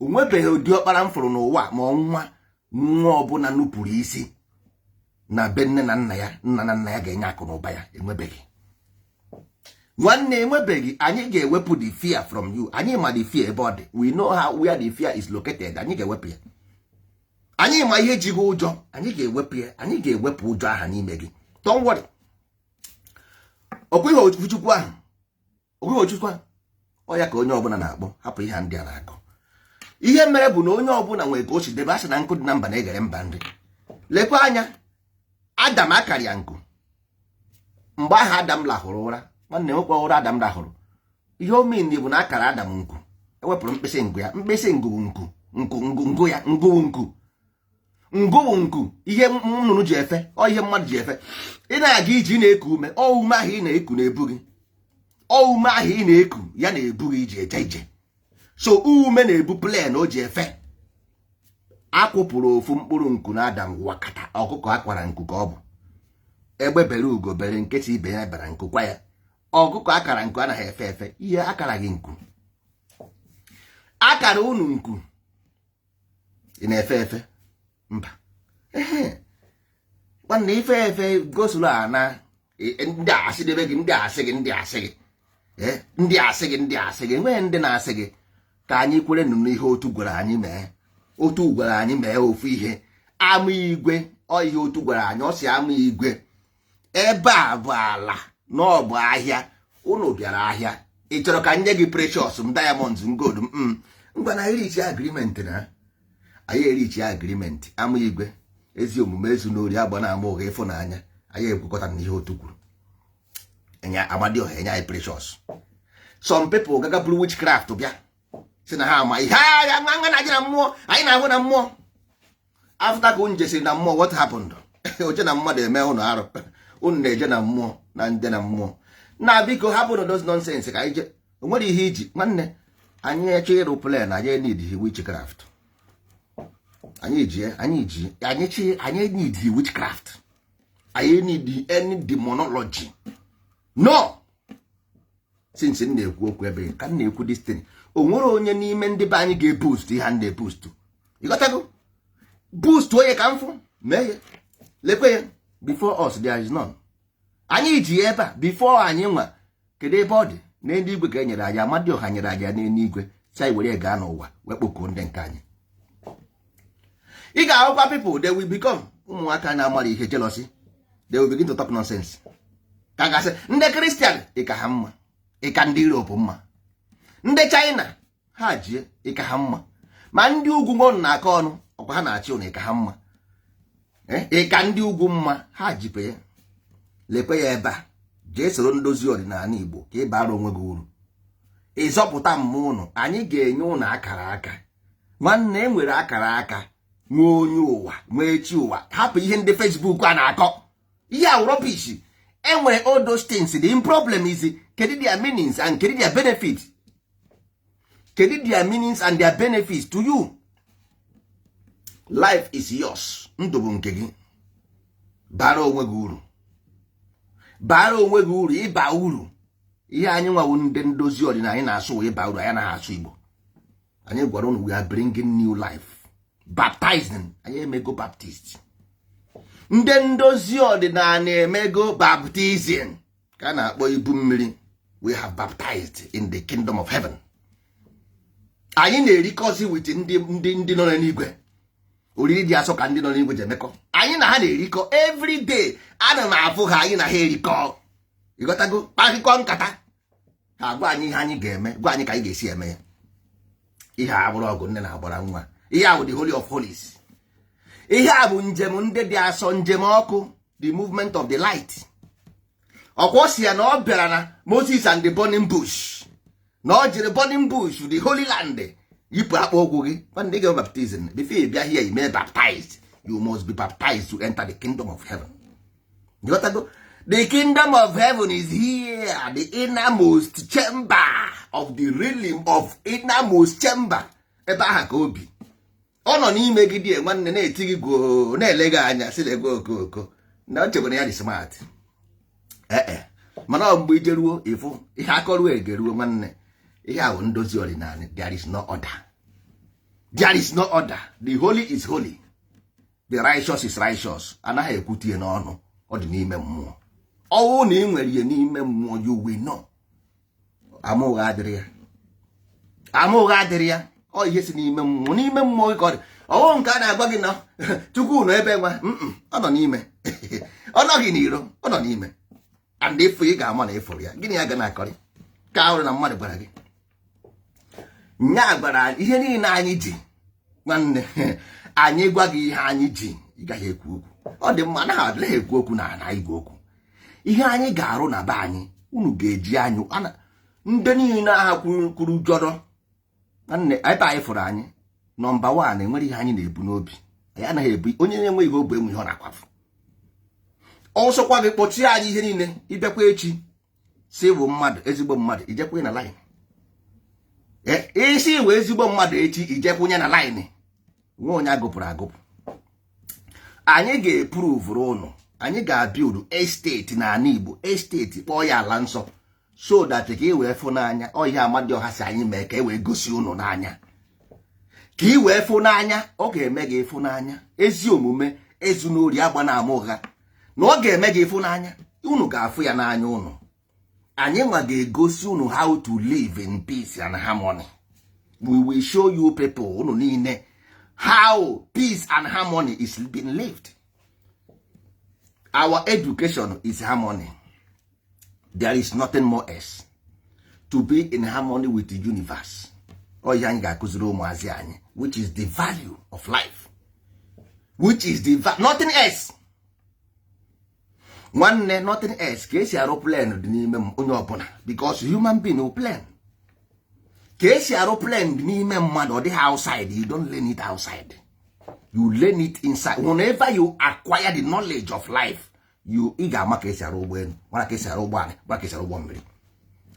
O nwebeghị ụdị ọkpara m fụrụ n'ụwa ma nwa ọbụla nupụrụ isi na be nne na nna ya, nna na nna ya ga-enye akụ na ụba ya. Enwebeghị. Nwanne enwebeghị. Anyị ga-ewepụ the fear from you. Anyị ma the fear ebe ọ dị. We know where the fear is located. Anyị ga-ewepụ ya. anyị ma ihe ji gị ụjọ, anyị ga-ewepụ ya, anyị ga-ewepụ ụjọ aha n'ime gị. Don't worry. Okwu ihe Ofuchukwu ahụ, okwu ihe Ofuchukwu ahụ, ọ ya ka onye ọbụla na-akpọ, hapụ ihe ndị a na-akọ. Ihe mere bụ na onye ọbụla nwere ka o si debe, asị na nkụ dị na mba na-eghere mba nri. Lekwa anya, Adam akarịa nkụ. Mgbe ahụ Adam lahụrụ ụra, nwanne nwekwa ụra Adam lahụrụ. Ihe omeni bụ na akara Adam nkụ, ewepụrụ mkpịsị ngụ ya. Mkpịsị ngụ bụ ngụ ya, ngụ bụ nkụ, ihe nnụnụ ji efe, ọ ihe mmadụ ji efe. Ị na-aga iji, ị na-eku ume, ọ ume ahụ ị na-eku na-ebu gị, ọ ume ahụ ị na-eku ya na-ebu gị iji eje ije. So ume na-ebu plen o ji efe. Akwụpụrụ ofu mkpụrụ nkụ na Adam wakata, ọkụkọ akwara nkụ ka ọ bụ. Egbe bere ugo bere nkịtị ibe ya bara nkụ kwa ya. Ọkụkọ akara nkụ anaghị efe efe, ihe akara gị nkụ. Akara unu nkụ ị na-efe efe mba. Nwanne ife efe gosulu ana ndị asị debe gị, ndị asị gị, ndị asị gị, ndị asị gị, ndị asị gị. Enweghị ndị na-asị gị ka anyị kwere nụ ihe otu gwara anyị mee. Otu gwara anyị mee ofu ihe. Ama igwe, ọ ihe otu gwara anyị, ọ si ama igwe. Ebe a bụ ala na ọ bụ ahịa. Unu bịara ahịa, ị chọrọ ka nye gị precious m, diamonds m, gold m. Ngwa na erichi agreement na anyị erichi agreement. Ama igwe, ezi omume, ezu n'ori, agba na ama ụgha, ịfụnanya, anyị ekwekọta n'ihe otu kwuru. Enya Amadioha enye anyị precious. Some people gaga buru witchcraft bịa si na ha ama ihe ya nwa na ajira mmụọ, anyị na-ahụ na mmụọ. After ka unu jesiri na mmụọ, what happened? Oje na mmadụ eme unu arụ, unu na-eje na mmụọ na nje na mmụọ. Na biko hapụ na those nonsense ka anyị je. O nwere ihe iji nwanne anyị eche ịrụ plan, anyị need witchcraft. Anyị need witchcraft. Anyị need any demonology. No. Since m na-ekwu okwu ebe ka m na-ekwu this thing, o nwere onye n'ime ndị be anyị ga-eboost ihe ndị boost. Ịghọtago? Boost onye ka mfụ mee lekwe ya. Before us there is none. Anyị ji ebe a before anyị nwa, kedu ebe ọ dị? N'eluigwe ka e nyere anyị, Amadioha nyere anyị n'eluigwe, si anyị were gaa n'ụwa wee kpọkuo ndị nke anyị. Ị ga-ahụkwa people, they will become ụmụaka na-amara ihe, jealousy. They will begin to talk nonsense. Ka gasị ndị Christian ịka ha mma, ịka ndị Europe mma, ndị China ha jie ịka ha mma, ma ndị ugwu ngọnụ na-aka ọnụ ọkwa ha na-achị ụnụ ịka ha mma. Ịka ndị ugwu mma ha jikwa ya. Lekwe ya ebe a, jee soro ndozi ọdịnala Igbo ka ị bara onwe gị uru. Ịzọpụta mmụọ ụnụ, anyị ga-enye ụnụ akara aka. Nwanne enwere akara aka, nwee onye ụwa, nwee chi ụwa. Hapụ ihe ndị Facebook a na-akọ, ihe a rubbish. Enwere all those things. The problem is kedu their meanings and kedu their benefits. Kedu their meanings and their benefits to you. Life is yours. Ndụ bụ nke gị. Bara onwe gị uru. Bara onwe gị uru, ịba uru. Ihe anyị nwawo ndị ndozi ọdịnala anyị na-asụ ịba uru, anyị na-asụ Igbo. Anyị gwara unu we are bringing new life. Baptizing. Anyị emego baptist. Ndị ndozi ọdịnala emego baptizing. Ka na-akpọ ibu mmiri. We have baptized in the kingdom of heaven. Anyị na-erikọzi with ndị nọ n'eluigwe. Oriri dị asọ ka ndị nọ n'eluigwe ji emekọ. Anyị na ha na-erikọ every day. Ana m afụ ha, anyị na ha erikọ. Ịghọtago? Kparịkọ nkata. Ha gwa anyị ihe anyị ga-eme, gwa anyị ka anyị ga-esi eme ya. Ihe a bụrụ ọgụ nne na-agbara nwa. Ihe a bụ the holy of holies. Ihe a bụ njem ndị dị asọ, njem ọkụ, the movement of the light. Ọkwa si ya na ọ bịara na Moses and the burning bush. Na ọ jiri burning bush, the holy land. Yipụ akpa ụkwụ gị. When they get baptism, before you be here, you may baptized. You must be baptized to enter the kingdom of heaven. You got to go? The kingdom of heaven is here, the innermost chamber of the realm of innermost chamber. Ebe aha ka obi. Ọ nọ n'ime gị die nwanne na-eti gị go na-ele gị anya sị lego okoko. Na o chebere ya dị smart. Mana ọ mgbe ijeruo ịfụ ihe akọruo egeruo nwanne. Ihe ahụ ndozi ọdịnala. There is no order. There is no order. The holy is holy. The righteous is righteous. Anaghị ekwutie n'ọnụ. Ọ dị n'ime mmụọ. Ọwụ na ị nwere ihe n'ime mmụọ, you will know. Amụgha adịrị ya. Amụgha adịrị ya. Ọ ihe si n'ime mmụọ. N'ime mmụọ gị ka ọ dị. ọwụ nke a na-agwa gị nọ Chukwu nọ ebe nwa ọ nọ n'ime ọ nọghị n'iro, ọ nọ n'ime. And ịfụ ị ga-ama na ịfụrụ ya, gịnị ya ga na-akọrị ka ahụrụ na mmadụ gwara gị nya gwara ihe niile anyị ji nwanne anyị gwa gị ihe anyị ji ị gaghị ekwu okwu. Ọ dị mma anaghị adịghị ekwu okwu na igwe okwu. Ihe anyị ga-arụ na be anyị unu ga-eji anyị ndị niile agha kwuru jọrọ nwanne ebe anyị fụrụ anyị nọmba 1 enwere ihe anyị na-ebu n'obi. Anyị anaghị ebu onye na-enwe ihe obu enwe ihe ọ na-akwafu. Ọsọkwa gị kpọchie anyị ihe niile ịbịakwa echi si bụ mmadụ ezigbo mmadụ ijekwa na line. Isi wee ezigbo mmadụ echi ijekwunye na line nwe onye agụpụrụ agụpụ. Anyị ga-epuruvuru ụnụ, anyị ga-abiudu estate na ala Igbo, estate kpọọ ya ala nsọ, so that ka ị wee fụ n'anya. Ọ ihe Amadioha si anyị mee ka e wee gosi ụnụ n'anya, ka ị wee fụ n'anya. Ọ ga-eme gị ịfụ n'anya ezi omume, ezu n'ori, agba na ama ụgha, na ọ ga-eme gị ịfụ n'anya. Unu ga-afụ ya n'anya ụnụ. Anyị nwa ga-egosi unu how to live in peace and harmony. We will show you people unu niile how peace and harmony is being lived. Our education is harmony. There is nothing more else. To be in harmony with the universe. Ihe anyị ga-akụziri ụmụazị anyị, which is the value of life, which is the nothing else. Nwanne nothing else. Ka esi arụ plane dị n'ime onye ọbụla, because human being will plan. Ka esi arụ plane dị n'ime mmadụ, ọ dịghị outside. You don't learn it outside, you learn it inside. Whenever you acquire the knowledge of life, ị ga-ama ka esi arụ ụgbọelu, mara ka esi arụ ụgbọala, mara ka esi arụ ụgbọ mmiri.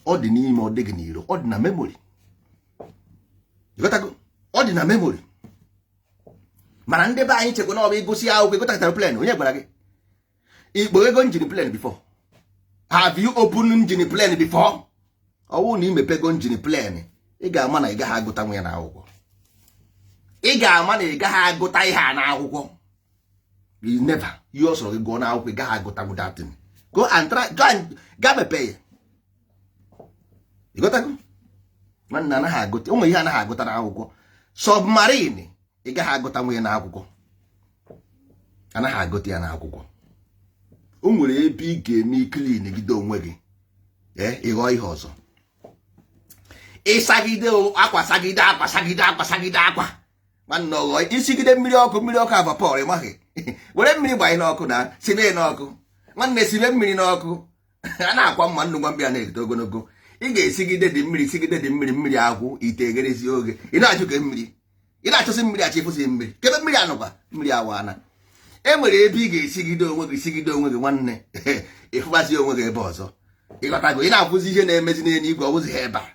Ọ dị n'ime, ọ dịghị n'iro, ọ dị na memory. Ọ dị na memory. Mana ndị be anyị chekwa na ọ bụ igosi akwụkwọ ịgotakọtara plane. Onye gwara gị ikpo ego engine plane before? Have you opened engine plane before? Ọwụ na imepego engine plane, ị ga-ama na ị gaghị agụta nwa ya na akwụkwọ. Ị ga-ama na ị gaghị agụta ihe a na akwụkwọ. You never. You also go na akwụkwọ, ị gaghị agụta with that thing. Go and try, ga mepee ya. Ịgotago? Nwanne anaghị agụta, ụmụ ihe anaghị agụta na akwụkwọ. Submarine ị gaghị agụta nwa ya na akwụkwọ. Anaghị agụta ya na akwụkwọ. O nwere ebe ị ga-eme clean gide onwe gị, ịghọ ihe ọzọ. Ịsagide akwa, sagide akwa, sagide akwa, sagide akwa. Nwanne ọghọ isigide mmiri ọkụ avapọr ịmaghị. Were mmiri gbanye n'ọkụ na sibe n'ọkụ. Nwanne sibe mmiri n'ọkụ. A na-akwa mma nnukwu mbịa na-eto ogologo. Ị ga-esigide dị mmiri, sigide dị mmiri, mmiri agwụ ite egerezi oge. Ị na-achụ ka mmiri. Ị na-achọsi mmiri achịfụsi mmiri. Kebe mmiri anụkwa, mmiri awana. E nwere ebe ị ga-esigide onwe gị, sigide onwe gị nwanne. Ịfụbazi onwe gị ebe ọzọ. Ịghọtago, ị na-afụzi ihe na-emezi n'eluigwe, ọ bụzi ha ebe a.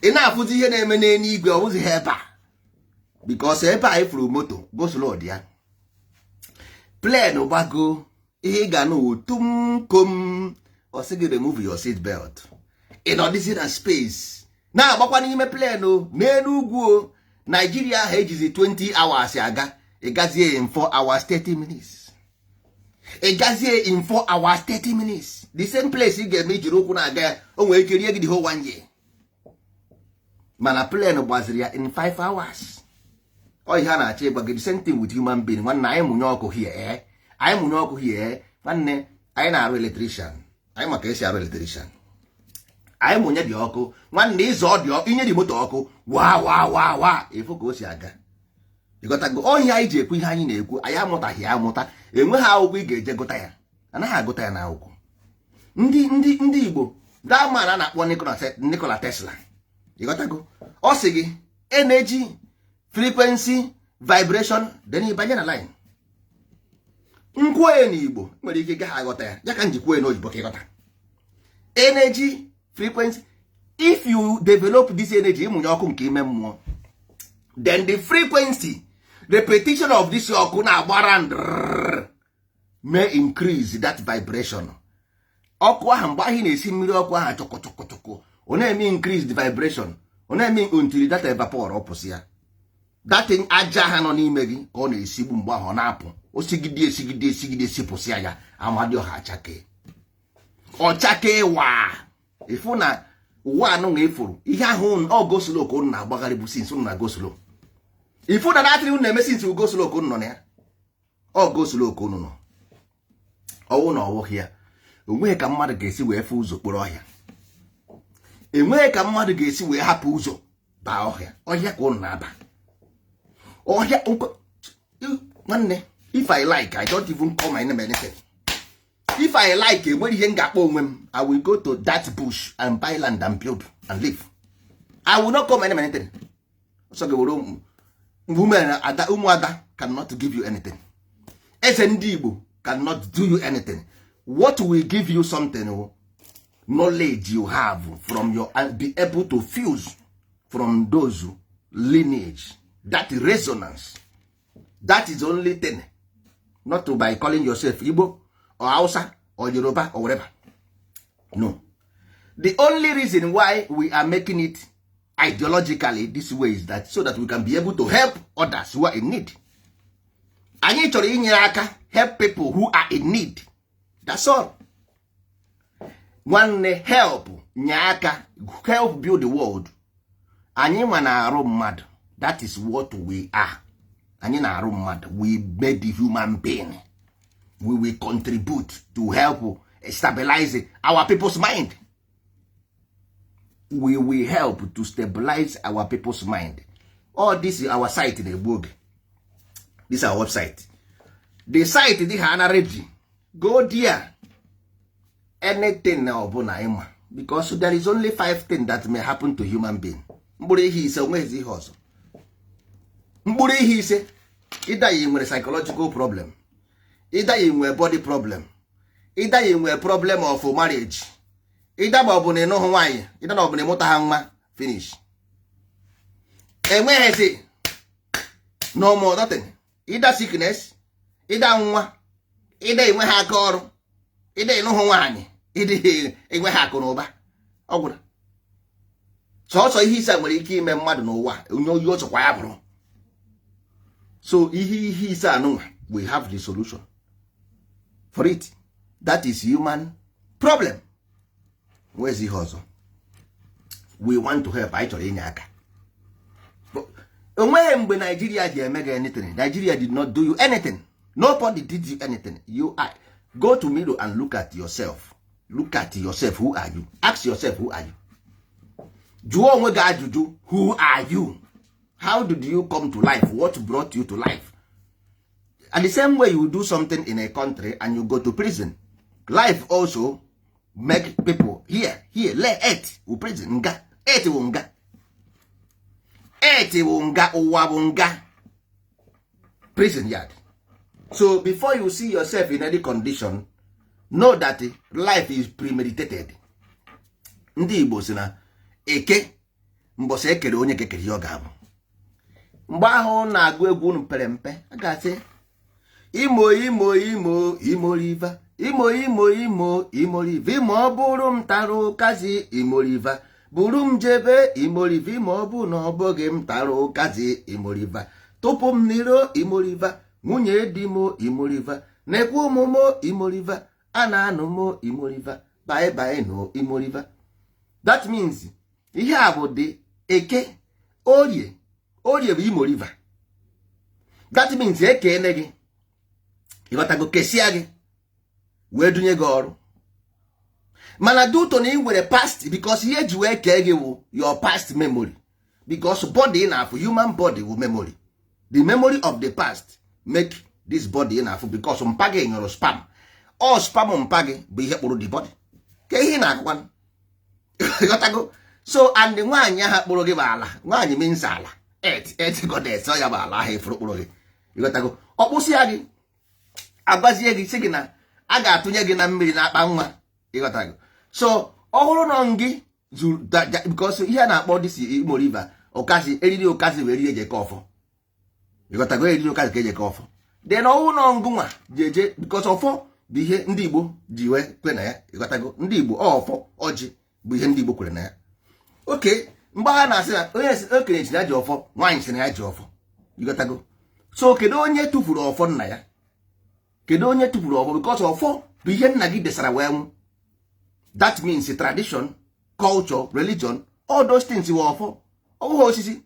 Ị na-afụzi ihe na-eme n'eluigwe, ọ bụzi ha ebe a. Because ebe a ifuru moto, go slow ya. Plane gbago, ihe ị ga-anụ otum kom, ọ sị gị remove your seat belt. Ị nọdịzi na space. Na-agbakwa n'ime plane n'elu ugwu. Nigeria ha ejizi 20 hours aga. Ị gazie in 4 hours 30 minutes. Ị gazie in 4 hours 30 minutes. The same place ị ga-eme ijiri ụkwụ na-aga ya, o nwere ike rie gị the whole 1 year. Mana plane gbaziri ya in 5 hours. Ọ ihe a na-achọ ịgwa gị, the same thing with human being. Nwanne anyị mụnye ọkụ here, anyị mụnye ọkụ here. Nwanne anyị na-arụ electrician, anyị maka esi arụ electrician. Anyị mụnye dị ọkụ, nwanne ịzọ ọ dị ọkụ, inye dị moto ọkụ, wa efu ka o si aga. Ịgotago, ọhịa anyị ji ekwu ihe anyị na-ekwu, anyị amụtaghị ya amụta. Enweghị akwụkwọ ị ga-eje gụta ya, anaghị agụta ya na akwụkwọ. Ndị Igbo daa mara a na-akpọ Nikola Tesla. Ịgotago, ọ sị gị energy, frequency, vibration, then ịbanye na line. Nkwuo n'Igbo nwere ike gaghị aghọta ya, ya ka njikwa n'oyibo ka ịghọta. Energy, frequency, if you develop this energy, ịmụnye ọkụ nke ime mmụọ, then the frequency, repetition of this ọkụ na-agbara may increase that vibration. Ọkụ ahụ mgbe ahụ na-esi mmiri ọkụ ahụ chọkọchọkọchọkọ, ọ na-eme increase the vibration, ọ na-eme until that evapor ọpụsị ya. That thing aja ha nọ n'ime gị ka ọ na-esigbu mgbe ahụ ọ na-apụ, o sigide sipụsị ya. Amadioha achake ọchake wa ifu na ụwa anụ na efuru ihe ahụ ọ goslo ka unu na-agbagharị bụ since unu na goslo. ifu na that unu na-eme since go slow ka unu nọ na ya ọ go slow ka unu nọ ọwụ na ọwụghị ya onweghị ka mmadụ ga-esi wee fụ ụzọ kpọrọ ọhịa enweghị ka mmadụ ga-esi wee hapụ ụzọ baa ọhịa ọhịa ka unu na-aba ọhịa nwanne if I like I don't even call my name anything if I like enwere ihe m ga-akpọ onwe m I will go to that bush and buy land and build and live I will not call my name anything so gị were ụmụada cannot give you anything eze ndị Igbo cannot do you anything what will give you something knowledge you have from your and be able to fuse from those lineage that resonance that is the only thing not to by calling yourself Igbo or Hausa or Yoruba or whatever no the only reason why we are making it ideologically this way is that so that we can be able to help others who are in need anyị chọrọ inyere aka help people who are in need that's all nwanne help nye aka help build the world anyị nwa na-arụ mmadụ that is what we are anyị na-arụ mmadụ we made the human being we will contribute to help stabilize our people's mind we will help to stabilize our people's mind all this is our site na-egbu oge this is our website the site dị ha na ready go there anything na ọbụla ịma because there is only 5 things that may happen to human being mkpụrụ ihe ise onwezi ihe ọzọ mkpụrụ ihe ise ịda ya nwere psychological problem ịda ya nwere body problem ịda ya nwere problem of marriage ịda ma ọ bụ na ịnụhụ nwaanyị ịda na ọ bụ na ịmụta ha nwa finish enweghịzi no more nothing ịda sickness ịda nwa ịda enwe ha aka ọrụ ịda ịnụhụ nwaanyị ịda enwe ha akụ na ụba ọ gwụrụ sọsọ ihe ise nwere ike ime mmadụ n'ụwa onye oyi ọchọkwa ya bụrụ so ihe ise anụnwa we have the solution for it that is human problem where's ihe ọzọ we want to help anyị chọrọ inye aka onweghị mgbe Nigeria ji eme gị anything Nigeria did not do you anything nobody did you anything you are go to mirror and look at yourself who are you ask yourself who are you jụọ onwe gị ajụjụ who are you how did you come to life what brought you to life and the same way you do something in a country and you go to prison life also make people here let it prison nga it wụ nga ụwa bụ nga prison yard so before you see yourself in any condition know that life is premeditated ndị Igbo si na eke mbọsị ekere onye kekere ya ọ ga-abụ mgbe ahụ na-agụ egwu unu pere mpe a ga-asị imo riva imo riva ime ọ bụrụ m tara ụkazi imo riva bụrụ m jebe imo riva ime ọ bụ na ọ bụghị m tara ụkazi imo riva tupu m n'iro imo riva nwunye di mo imo riva na-ekwu ụmụmo imo riva a na-anụ mo imo riva bye no imo riva that means ihe a bụ dị eke orie bụ imo riva that means ekene gị ịghọtago kesia gị wee dunye gị ọrụ mana duto na ị nwere past because ihe ji wee kee gị wụ your past memory because body na afụ human body wụ memory the memory of the past make this body na afụ because mpa gị nyụrụ spam all spam mpa gị bụ ihe kpụrụ the body ka ihe na-akụkwa ịghọtago so and nwaanyị ahụ kpụrụ gị bụ ala nwaanyị means ala goddess ya bụ ala ahụ ifuru kpụrụ gị ịghọtago ọkpụsịa gị agbazie gị sị gị na a ga-atụnye gị na mmiri na-akpa nwa ịghọtago so ọhụrụ nọ gị zuru because ihe a na-akpọ disi Imo River ụkazi eriri ụkazi wee rie ejeke ọfọ ịghọtago eriri ụkazi ka ejeke ọfọ then ọhụrụ nọ ngụ nwa jeje because ọfọ bụ ihe ndị Igbo ji wee kwe na ya ịghọtago ndị Igbo ọfọ ọjị bụ ihe ndị Igbo kwere na ya oke mgbe ha na-asị na onye okenye si ya ji ọfọ nwaanyị si na ya ji ọfọ ịghọtago so kedu onye tụfuru ọfọ nna ya kedu onye tụfuru ọfọ because ọfọ bụ ihe nna gị desara wee nwụ that means tradition culture religion all those things were ọfọ ọbụghị osisi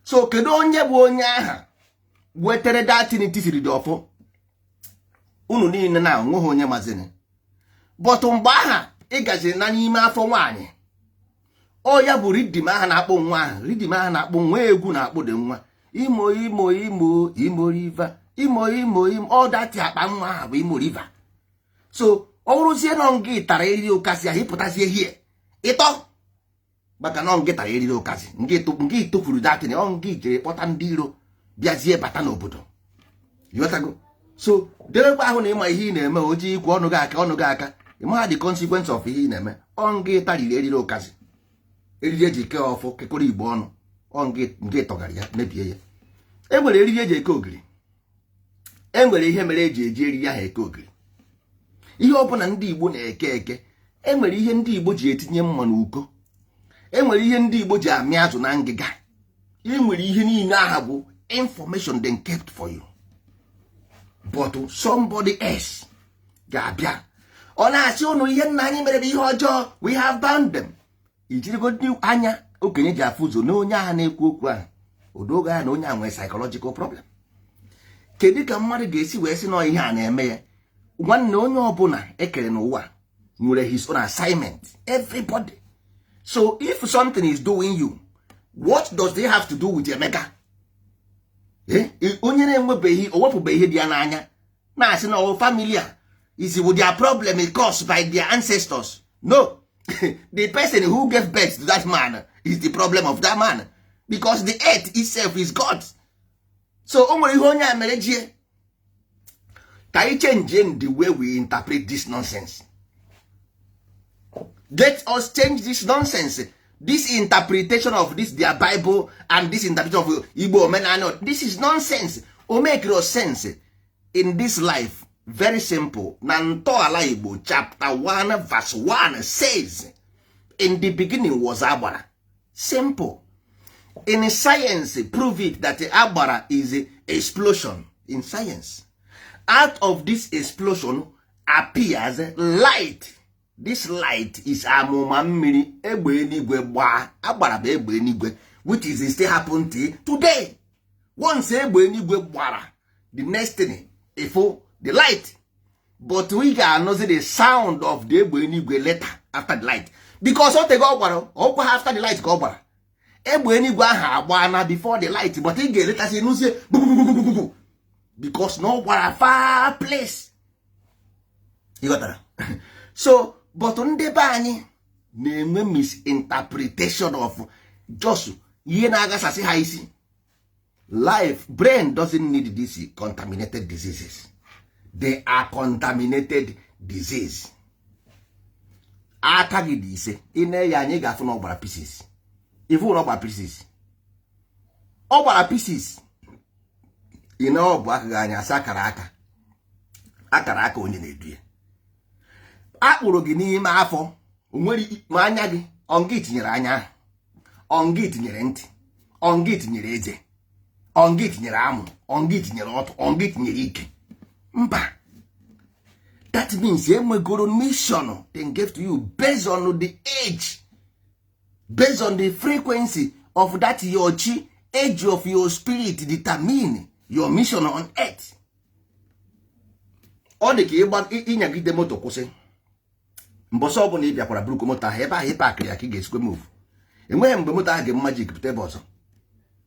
so kedu onye bụ onye aha wetere datin tisiri dị ọfụ? Unu niile na onweghị onye mazini. But mgbe aha ị gaziri na n'ime afọ nwaanyị, ọ ya bụ ridim aha na-akpọ nwa ahụ, ridim aha na-akpọ nwa egwu na-akpọ dị nwa imo imo imo imo riva imo imo imo, ọ dati akpa nwa ahụ bụ imo riva. So ọ bụrụzie nọ ngị tara eriri ụkasị ahụ, ịpụtazie hie ịtọ maka na ngị tara eriri ụkasị, ngị tofuru datin, ọ ngị jere kpọta ndị iro bịazie bata n'obodo. Yotago. So derekwa ahụ na ịma ihe ị na-eme, oji ikwu ọnụ gị aka ịma the consequence of ihe ị na-eme. Ọ ngị tariri eriri ụkasị, eriri eji eke ọfụ kekọrọ igbo ọnụ, ọ ngị tọgara ya mebie ya. Enwere eriri eji eke ogiri, enwere ihe mere eji eji eriri ahụ eke ogiri. Ihe ọbụla ndị Igbo na-eke eke, enwere ihe ndị Igbo ji etinye mma n'uko, enwere ihe ndị Igbo ji amị azụ na ngịga, enwere ihe niile aha bụ information they kept for you. But somebody else ga-abịa ọ na-asị ụnụ ihe nna anyị mere bụ ihe ọjọọ, we have banned them. Ijirigo anya okenye ji afụ ụzọ na onye agha na-ekwu okwu ahụ odoge ya na onye a nwere psychological problem. Kedu ka mmadụ ga-esi wee sị na ihe a na-eme ya? Nwanne, onye ọbụla ekere n'ụwa nwere his own assignment, everybody. So if something is doing you, what does they have to do with Emeka? Onye na-enwebeghị o wepụbeghị ihe dị ya n'anya na-asị na family a is with their problem is caused by their ancestors. No. The person who gave birth to that man is the problem of that man, because the earth itself is God. So o nwere ihe onye a mere jie ka anyị change the way we interpret this nonsense. Let us change this nonsense. This interpretation of this their Bible and this interpretation of Igbo omenala, this is nonsense. O make no sense in this life. Very simple. Na ntọala Igbo chapter 1 verse 1 says, in the beginning was Agbara. Simple. In science, prove it that Agbara is an explosion in science. Out of this explosion appears light. This light is amụma mmiri, egbe eluigwe gbaa. Agbara bụ egbe eluigwe, which is still happen till today. Once egbe eluigwe gbara, the next thing ifo the light, but we can know the sound of the egbe eluigwe later after the light, because o tego ọgbara ọkwa after the light ka ọgbara egbe eluigwe ahụ agba na before the light, but ị ga-eleta si nuzie because no ọgbara far place. You got that? So but ndị be anyị na-enwe misinterpretation of just ihe na-agasasị ha isi. Life brain doesn't need these contaminated diseases. They are contaminated disease. Aka gị dị ise ine ya anyị ga-afụ na ọgbara pieces. Ifu na ọgbara pieces, ọgbara pieces ine ọbụ aka gị anya asa akara aka onye na-edu ya. Akpụrụ gị n'ime afọ, onwere ma anya gị ọngị tinyere anya, ọngị tinyere ntị, ọngị tinyere eze, ọngị tinyere amụ, ọngị tinyere ọtụ, ọngị tinyere ike. Mba. That means enwegoro mission they gave to you based on the age, based on the frequency of that your chi, age of your spirit determine your mission on earth. Ọ dị ka ịnyagide moto kwụsị, mbọsọ ọ bụla ị bịakwara buruko moto ahụ ebe ahụ ịpakịrị ya ka ị ga-esikwe move. Enweghị mgbe moto ahụ ga magic pụta ebe ọzọ.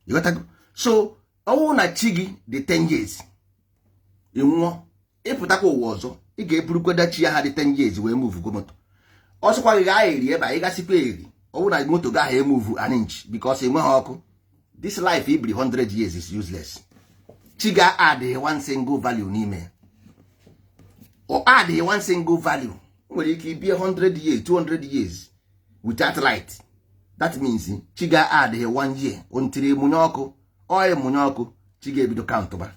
Ịghọtago? So ọwụ na chi gị dị 10 years ị nwụọ, ịpụtakwa ụwa ọzọ ị ga-eburukwa chi ya ha dị 10 years wee move go moto. Ọsọkwa gị gaa eri ebe ị gasịkwa eri, ọwụ na moto ga ahụ move an inch because enweghị ọkụ. This life ibiri 100 years is useless. Chi ga add one single value n'ime, or add one single value. Nwere ike be 100 years 200 years without light. That means chi ga add 1 year until munye ọkụ, oil munye ọkụ, chi ga ebido count ba.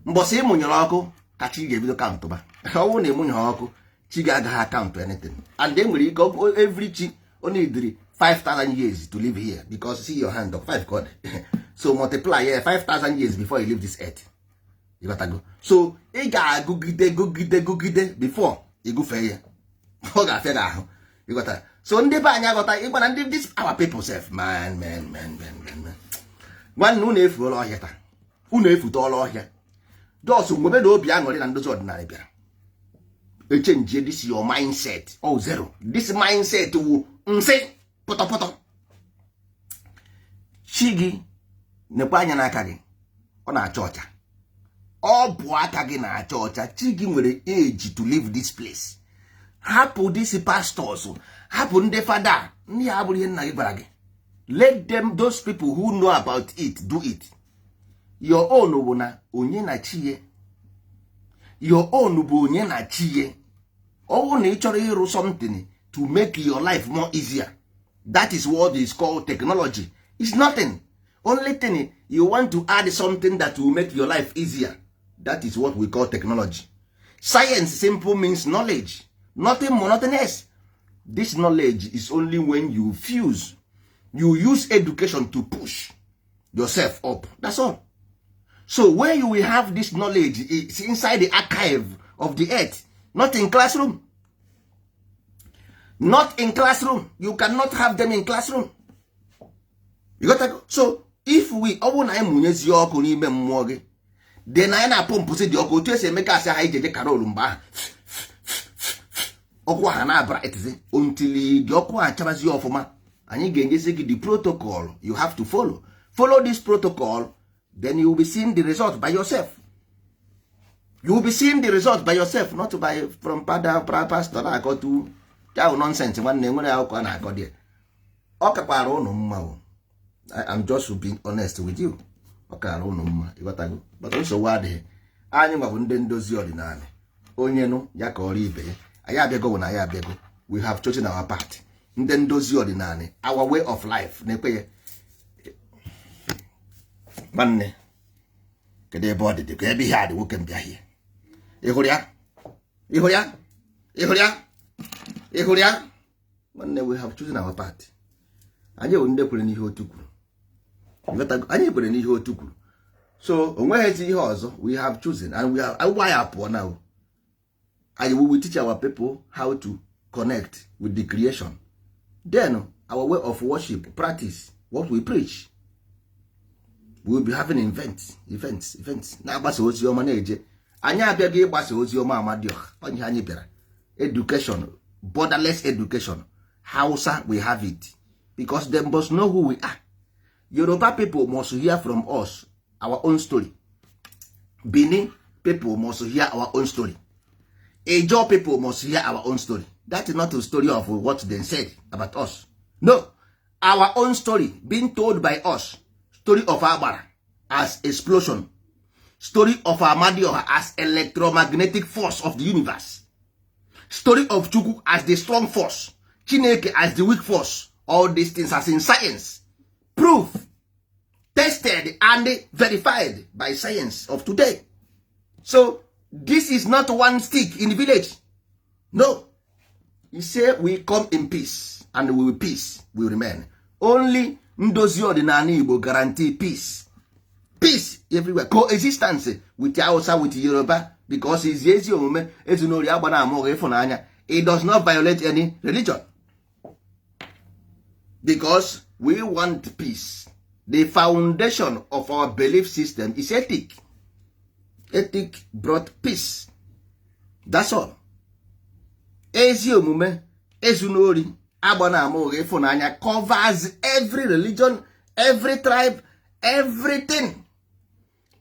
Mbọsị ịmụnyere ọkụ ka chi ga ebido count ba. Ọwụ na emunye ọkụ, chi ga agaghị count anything. And then nwere ike every chi only need 5,000 years to live here, because see your hand of 5 God. So multiply 5,000 years before you leave this earth. You gotta go. So ị ga-agụgide before ị gụfee ya. Ọ ga-afịa gị ahụ. You got that? So ndị be anyị aghọta ịgba na ndị this our people self man. Nwanne unu efuola ọhịa taa, unu efutọọla ọhịa. Jos nwebe na obi aṅụrị na ndozi ọdịnala bịara. Echenjie this your mindset. Oh zero. This mindset wu nsị pụtọpụtọ. Chi gị nekwa anya n'aka gị, ọ na-acha ọcha. Ọ bụ aka gị na-acha ọcha. Chi gị nwere age to leave this place. Hapụ these pastors, hapụ ndị fada, ndị a bụrụ ihe nna gị gwara gị. Let them, those people who know about it, do it. Your own bụ na onye na chi ye. Your own bụ onye na chi ye. Ọ bụ na ị chọrọ ịrụ something to make your life more easier. That is what is called technology. It's nothing. Only thing you want to add something that will make your life easier. That is what we call technology. Science simple means knowledge. Nothing more, nothing else. This knowledge is only when you fuse. You use education to push yourself up. That's all. So where you will have this knowledge is inside the archive of the earth. Not in classroom. Not in classroom. You cannot have them in classroom. You got to. So if we own na emunyezi ọkụ n'ime mmụọ gị, then anyị na-apọmpụsị dị ọkụ otu esi eme ka asị ha ijeje karol mgbe ahụ ọkụ ha na-abara etizi until dị ọkụ achabazi ọfụma. Anyị ga-enyezi gị the protocol you have to follow. Follow this protocol, then you will be seeing the result by yourself. You will be seeing the result by yourself, not by from pastor na-akọ to jaw nonsense nwanne nwere akụkọ na-akọ dị. Ọ kakwara ụnụ mma. I'm just being honest with you. Ọ kara ụnụ mma, ịghọtago? But nsogbu adịghị. Anyị nwabụ ndị ndozi ọdịnala. Onye nụ ya ka ọrụ ibe ya. Anyị abịago na anyị abịago. We have chosen our path. Ndị ndozi ọdịnala, our way of life na-ekwe ya. Nwanne, kedu ebe ọ dị? Ebe ihe adị nwoke mbịa ihe. Ịhụrụ ya? Ịhụrụ ya? Ịhụrụ ya? Ịhụrụ ya? Nwanne, we have chosen our path. Anyị bụ ndị kwere n'ihe otu kwuru. Anyị kwere n'ihe otu kwuru. So onweghịzi ihe ọzọ. We have chosen and we have why apụọ now. And we will teach our people how to connect with the creation. Then our way of worship, practice what we preach. We will be having events. Na-agbasa ozi ọma na-eje. Anyị abịaghị ịgbasa ozi ọma Amadioha. Onye anyị bịara. Education, borderless education. Hausa, we have it. Because they must know who we are. Yoruba people must hear from us our own story. Benin people must hear our own story. Ejo people must hear our own story. That is not a story of what they said about us. No. Our own story being told by us. Story of Agbara as explosion. Story of Amadioha as electromagnetic force of the universe. Story of Chukwu as the strong force. Chineke as the weak force. All these things as in science. Proof. Tested and verified by science of today. So, this is not one stick in the village. No. He said we come in peace and we will peace will remain. Only ndozi ọdịnala Igbo guarantee peace. Peace everywhere. Coexistence with Hausa, with Yoruba, because it's ezi omume ezinori agbana amụghị ịfụnanya. It does not violate any religion. Because we want peace. The foundation of our belief system is ethic. Ethic brought peace. That's all. Ezi omume ezinori agbana amụghị ịfụnanya covers every religion, every tribe, everything.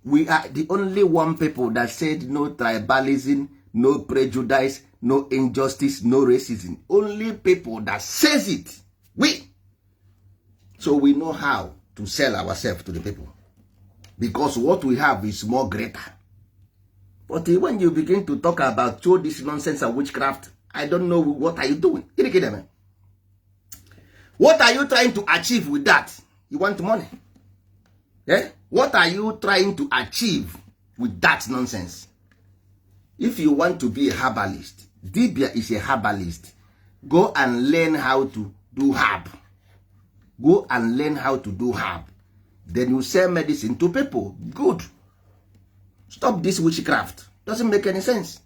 We are the only one people that said no tribalism, no prejudice, no injustice, no racism. Only people that says it. We. So we know how to sell ourselves to the people. Because what we have is more greater. But when you begin to talk about all this nonsense and witchcraft, I don't know what are you doing. What are you trying to achieve with that? You want money? Yeah? What are you trying to achieve with that nonsense? If you want to be a herbalist, Dibia is a herbalist. Go and learn how to do herb. Go and learn how to do herb. Then you sell medicine to people. Good. Stop this witchcraft. Doesn't make any sense.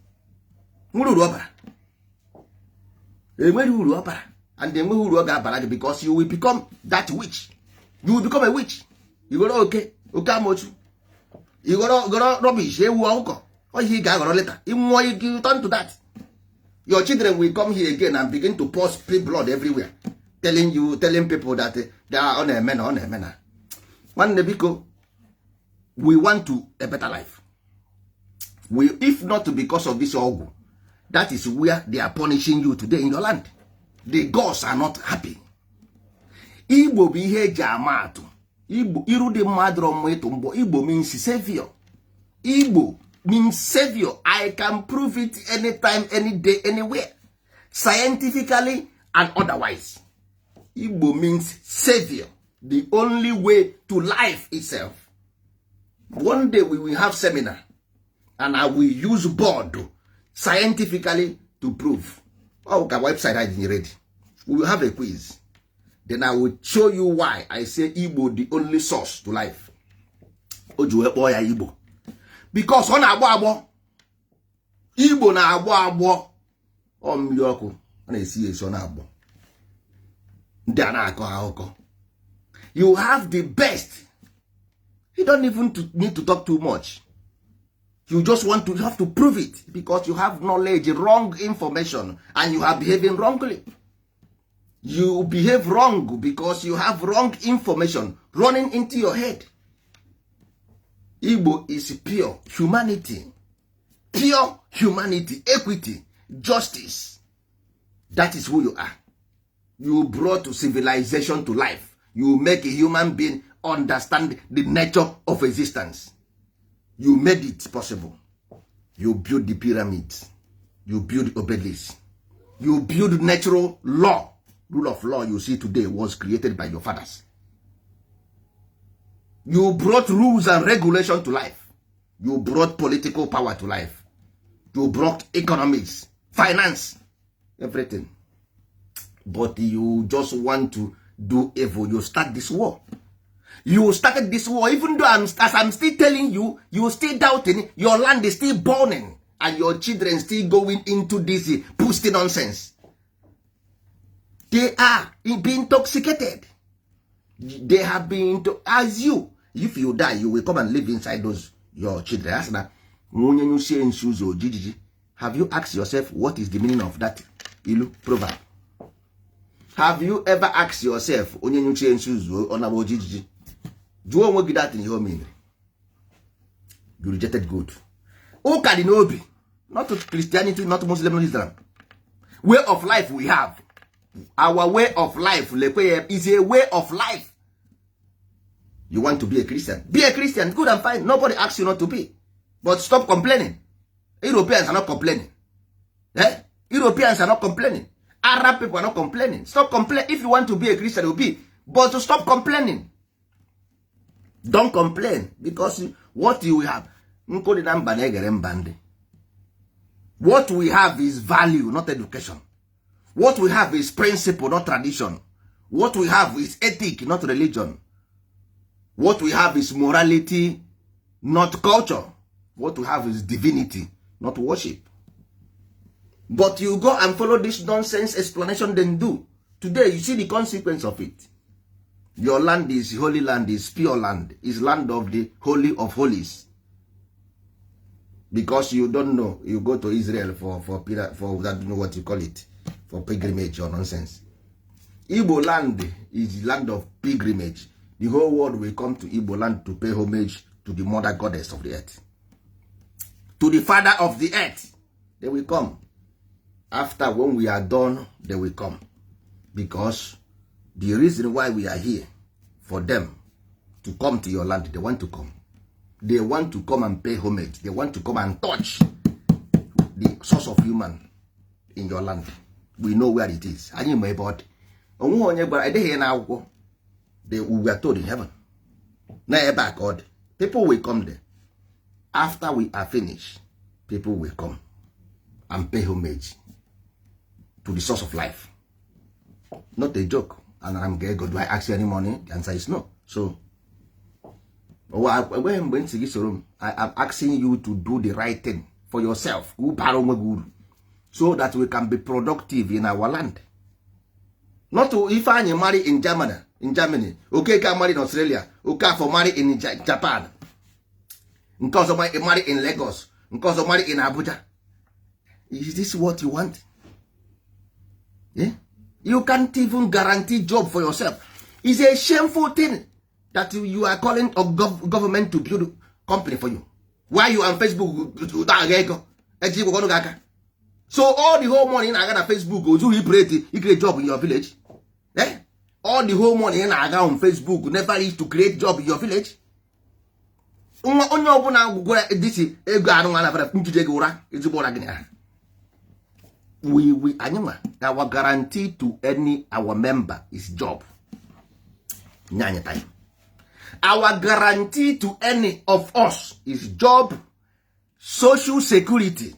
enweghị uru ọ bara, and enweghị uru ọ ga-abara gị, because you will become that witch. You will become a witch. Ighọrọ oke amochu, ighọrọ rubbish, ewu ọkụkọ, ihe ị ga-aghọrọ later. Ịnwụọ, you turn to that. Your children will come here again and begin to pour blood everywhere, telling people that they are on a men. One biko, we want to a better life. If not because of this ogu, that is where they are punishing you today in your land. The gods are not happy. Igbo bụ ihe eji ama atụ. Igbo iru dị mmadụ ọmụ ịtụ mbọ. Igbo means savior. Igbo means savior. I can prove it anytime, any day, anywhere, scientifically and otherwise. Igbo means savior, the only way to life itself. One day we will have seminar, and I will use board scientifically to prove. Okay, website I didn't ready. We will have a quiz. Then I will show you why I say Igbo the only source to life. Ojuwe ya Igbo. Because ọ na-agbọ agbọ. Igbo na-agbọ agbọ. Ọ mmiri ọkụ. Ọ na-esi esi ọ na-agbọ. Ndị a na-akọ akụkọ. You have the best. You don't even need to talk too much. You just have to prove it, because you have knowledge, wrong information, and you are behaving wrongly. You behave wrong because you have wrong information running into your head. Igbo is pure humanity. Pure humanity, equity, justice. That is who you are. You brought civilization to life. You make a human being understand the nature of existence. You made it possible. You build the pyramids. You build obelisks. You build natural law. Rule of law you see today was created by your fathers. You brought rules and regulation to life. You brought political power to life. You brought economics, finance, everything. But you just want to do evil. You start this war. You started this war, even though as I'm still telling you, you still doubting, your land is still burning, and your children still going into this pusty nonsense. They are being intoxicated. They have been as you. If you die, you will come and live inside those your children. Ask that. Have you asked yourself what is the meaning of that ilu proverb? Have you ever asked yourself you rejected good? Ukadinobi, not to Christianity, not to Muslim, not Islam. Way of life we have. Our way of life is a way of life. You want to be a Christian? Be a Christian, good and fine. Nobody asks you not to be. But stop complaining. Europeans are not complaining. Europeans are not complaining. Arab people are not complaining. Stop complaining. If you want to be a Christian, you'll be. But to stop complaining. Don't complain. Because what you have, what we have is value, not education. What we have is principle, not tradition. What we have is ethic, not religion. What we have is morality, not culture. What we have is divinity, not worship. But you go and follow this nonsense explanation, then do. Today, you see the consequence of it. Your land is holy land, is pure land, is land of the holy of holies. Because you don't know, you go to Israel for I don't know what you call it, for pilgrimage or nonsense. Igbo land is the land of pilgrimage. The whole world will come to Igbo land to pay homage to the mother goddess of the earth. To the father of the earth. They will come. After when we are done, they will come. Because the reason why we are here, for them to come to your land, they want to come. They want to come and pay homage. They want to come and touch the source of human in your land. We know where it is. And you may about they were told in heaven. Now back God. People will come there. After we are finished, people will come and pay homage to the source of life. Not a joke. And I'm gay. God, do I ask you any money? The answer is no. So when I'm going to this room, I am asking you to do the right thing for yourself. so that we can be productive in our land. Not to if I marry in Germany, okay, can marry in Australia, okay, for marry in Japan, because of marry in Lagos, because of marry in Abuja. Is this what you want? Yeah? You can't even guarantee job for yourself. It's a shameful thing that you are calling a government to build company for you. Why you on Facebook? So all the whole money in Facebook goes to create job in your village. Eh? All the whole money in on Facebook never is to create job in your village. Our guarantee to any our member is job. Our guarantee to any of us is job, social security.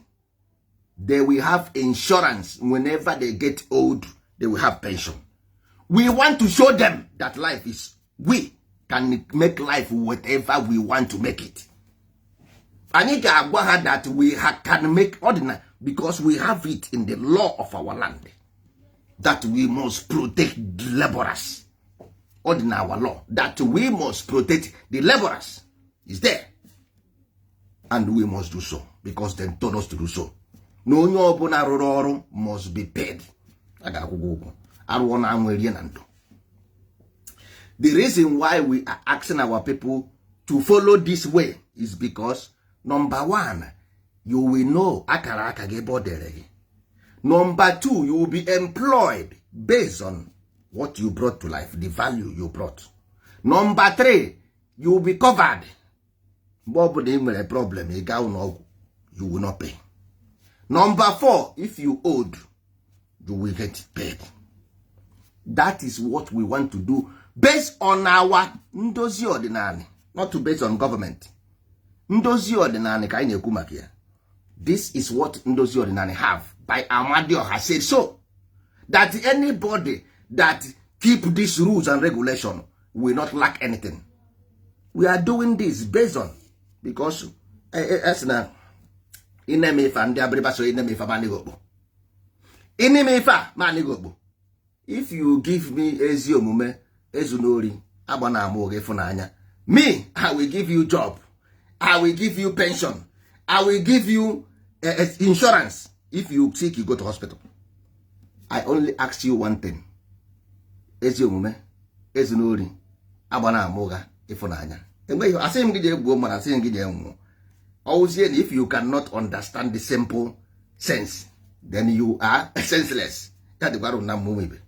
They will have insurance. Whenever they get old, they will have pension. We want to show them that life is, we can make life whatever we want to make it. And that we can make ordinary because we have it in the law of our land that we must protect the laborers. Ordinary our law that we must protect the laborers is there, and we must do so because they told us to do so. No one must be paid. The reason why we are asking our people to follow this way is because number one, you will know akara akage bodere. Number two, you will be employed based on what you brought to life, the value you brought. Number three, you will be covered. Bob a problem, you will not pay. Number four, if you owed, you will get paid. That is what we want to do based on our ndozi ordinary, not to based on government. Ndozi ordinary ka anyị ekwu maka ya. This is what ndozi ordinary have by Amadioha has said so that anybody that keep these rules and regulation will not lack anything. We are doing this based on because as now ineme fa ndị abịrịba so ineme fa manigogbo. Ineme fa manigogbo. If you give me ezi omume ezunori agbana amụ gị fụnanya, me, I will give you job, I will give you pension, I will give you insurance. If you sick, you go to hospital. I only ask you one thing. Ezi omume ezunori agbana amụ ga ịfụnanya. Enweghị asị m gị je egbuo mara asị m gị je nwụọ. Also, if you cannot understand the simple sense, then you are senseless. That's the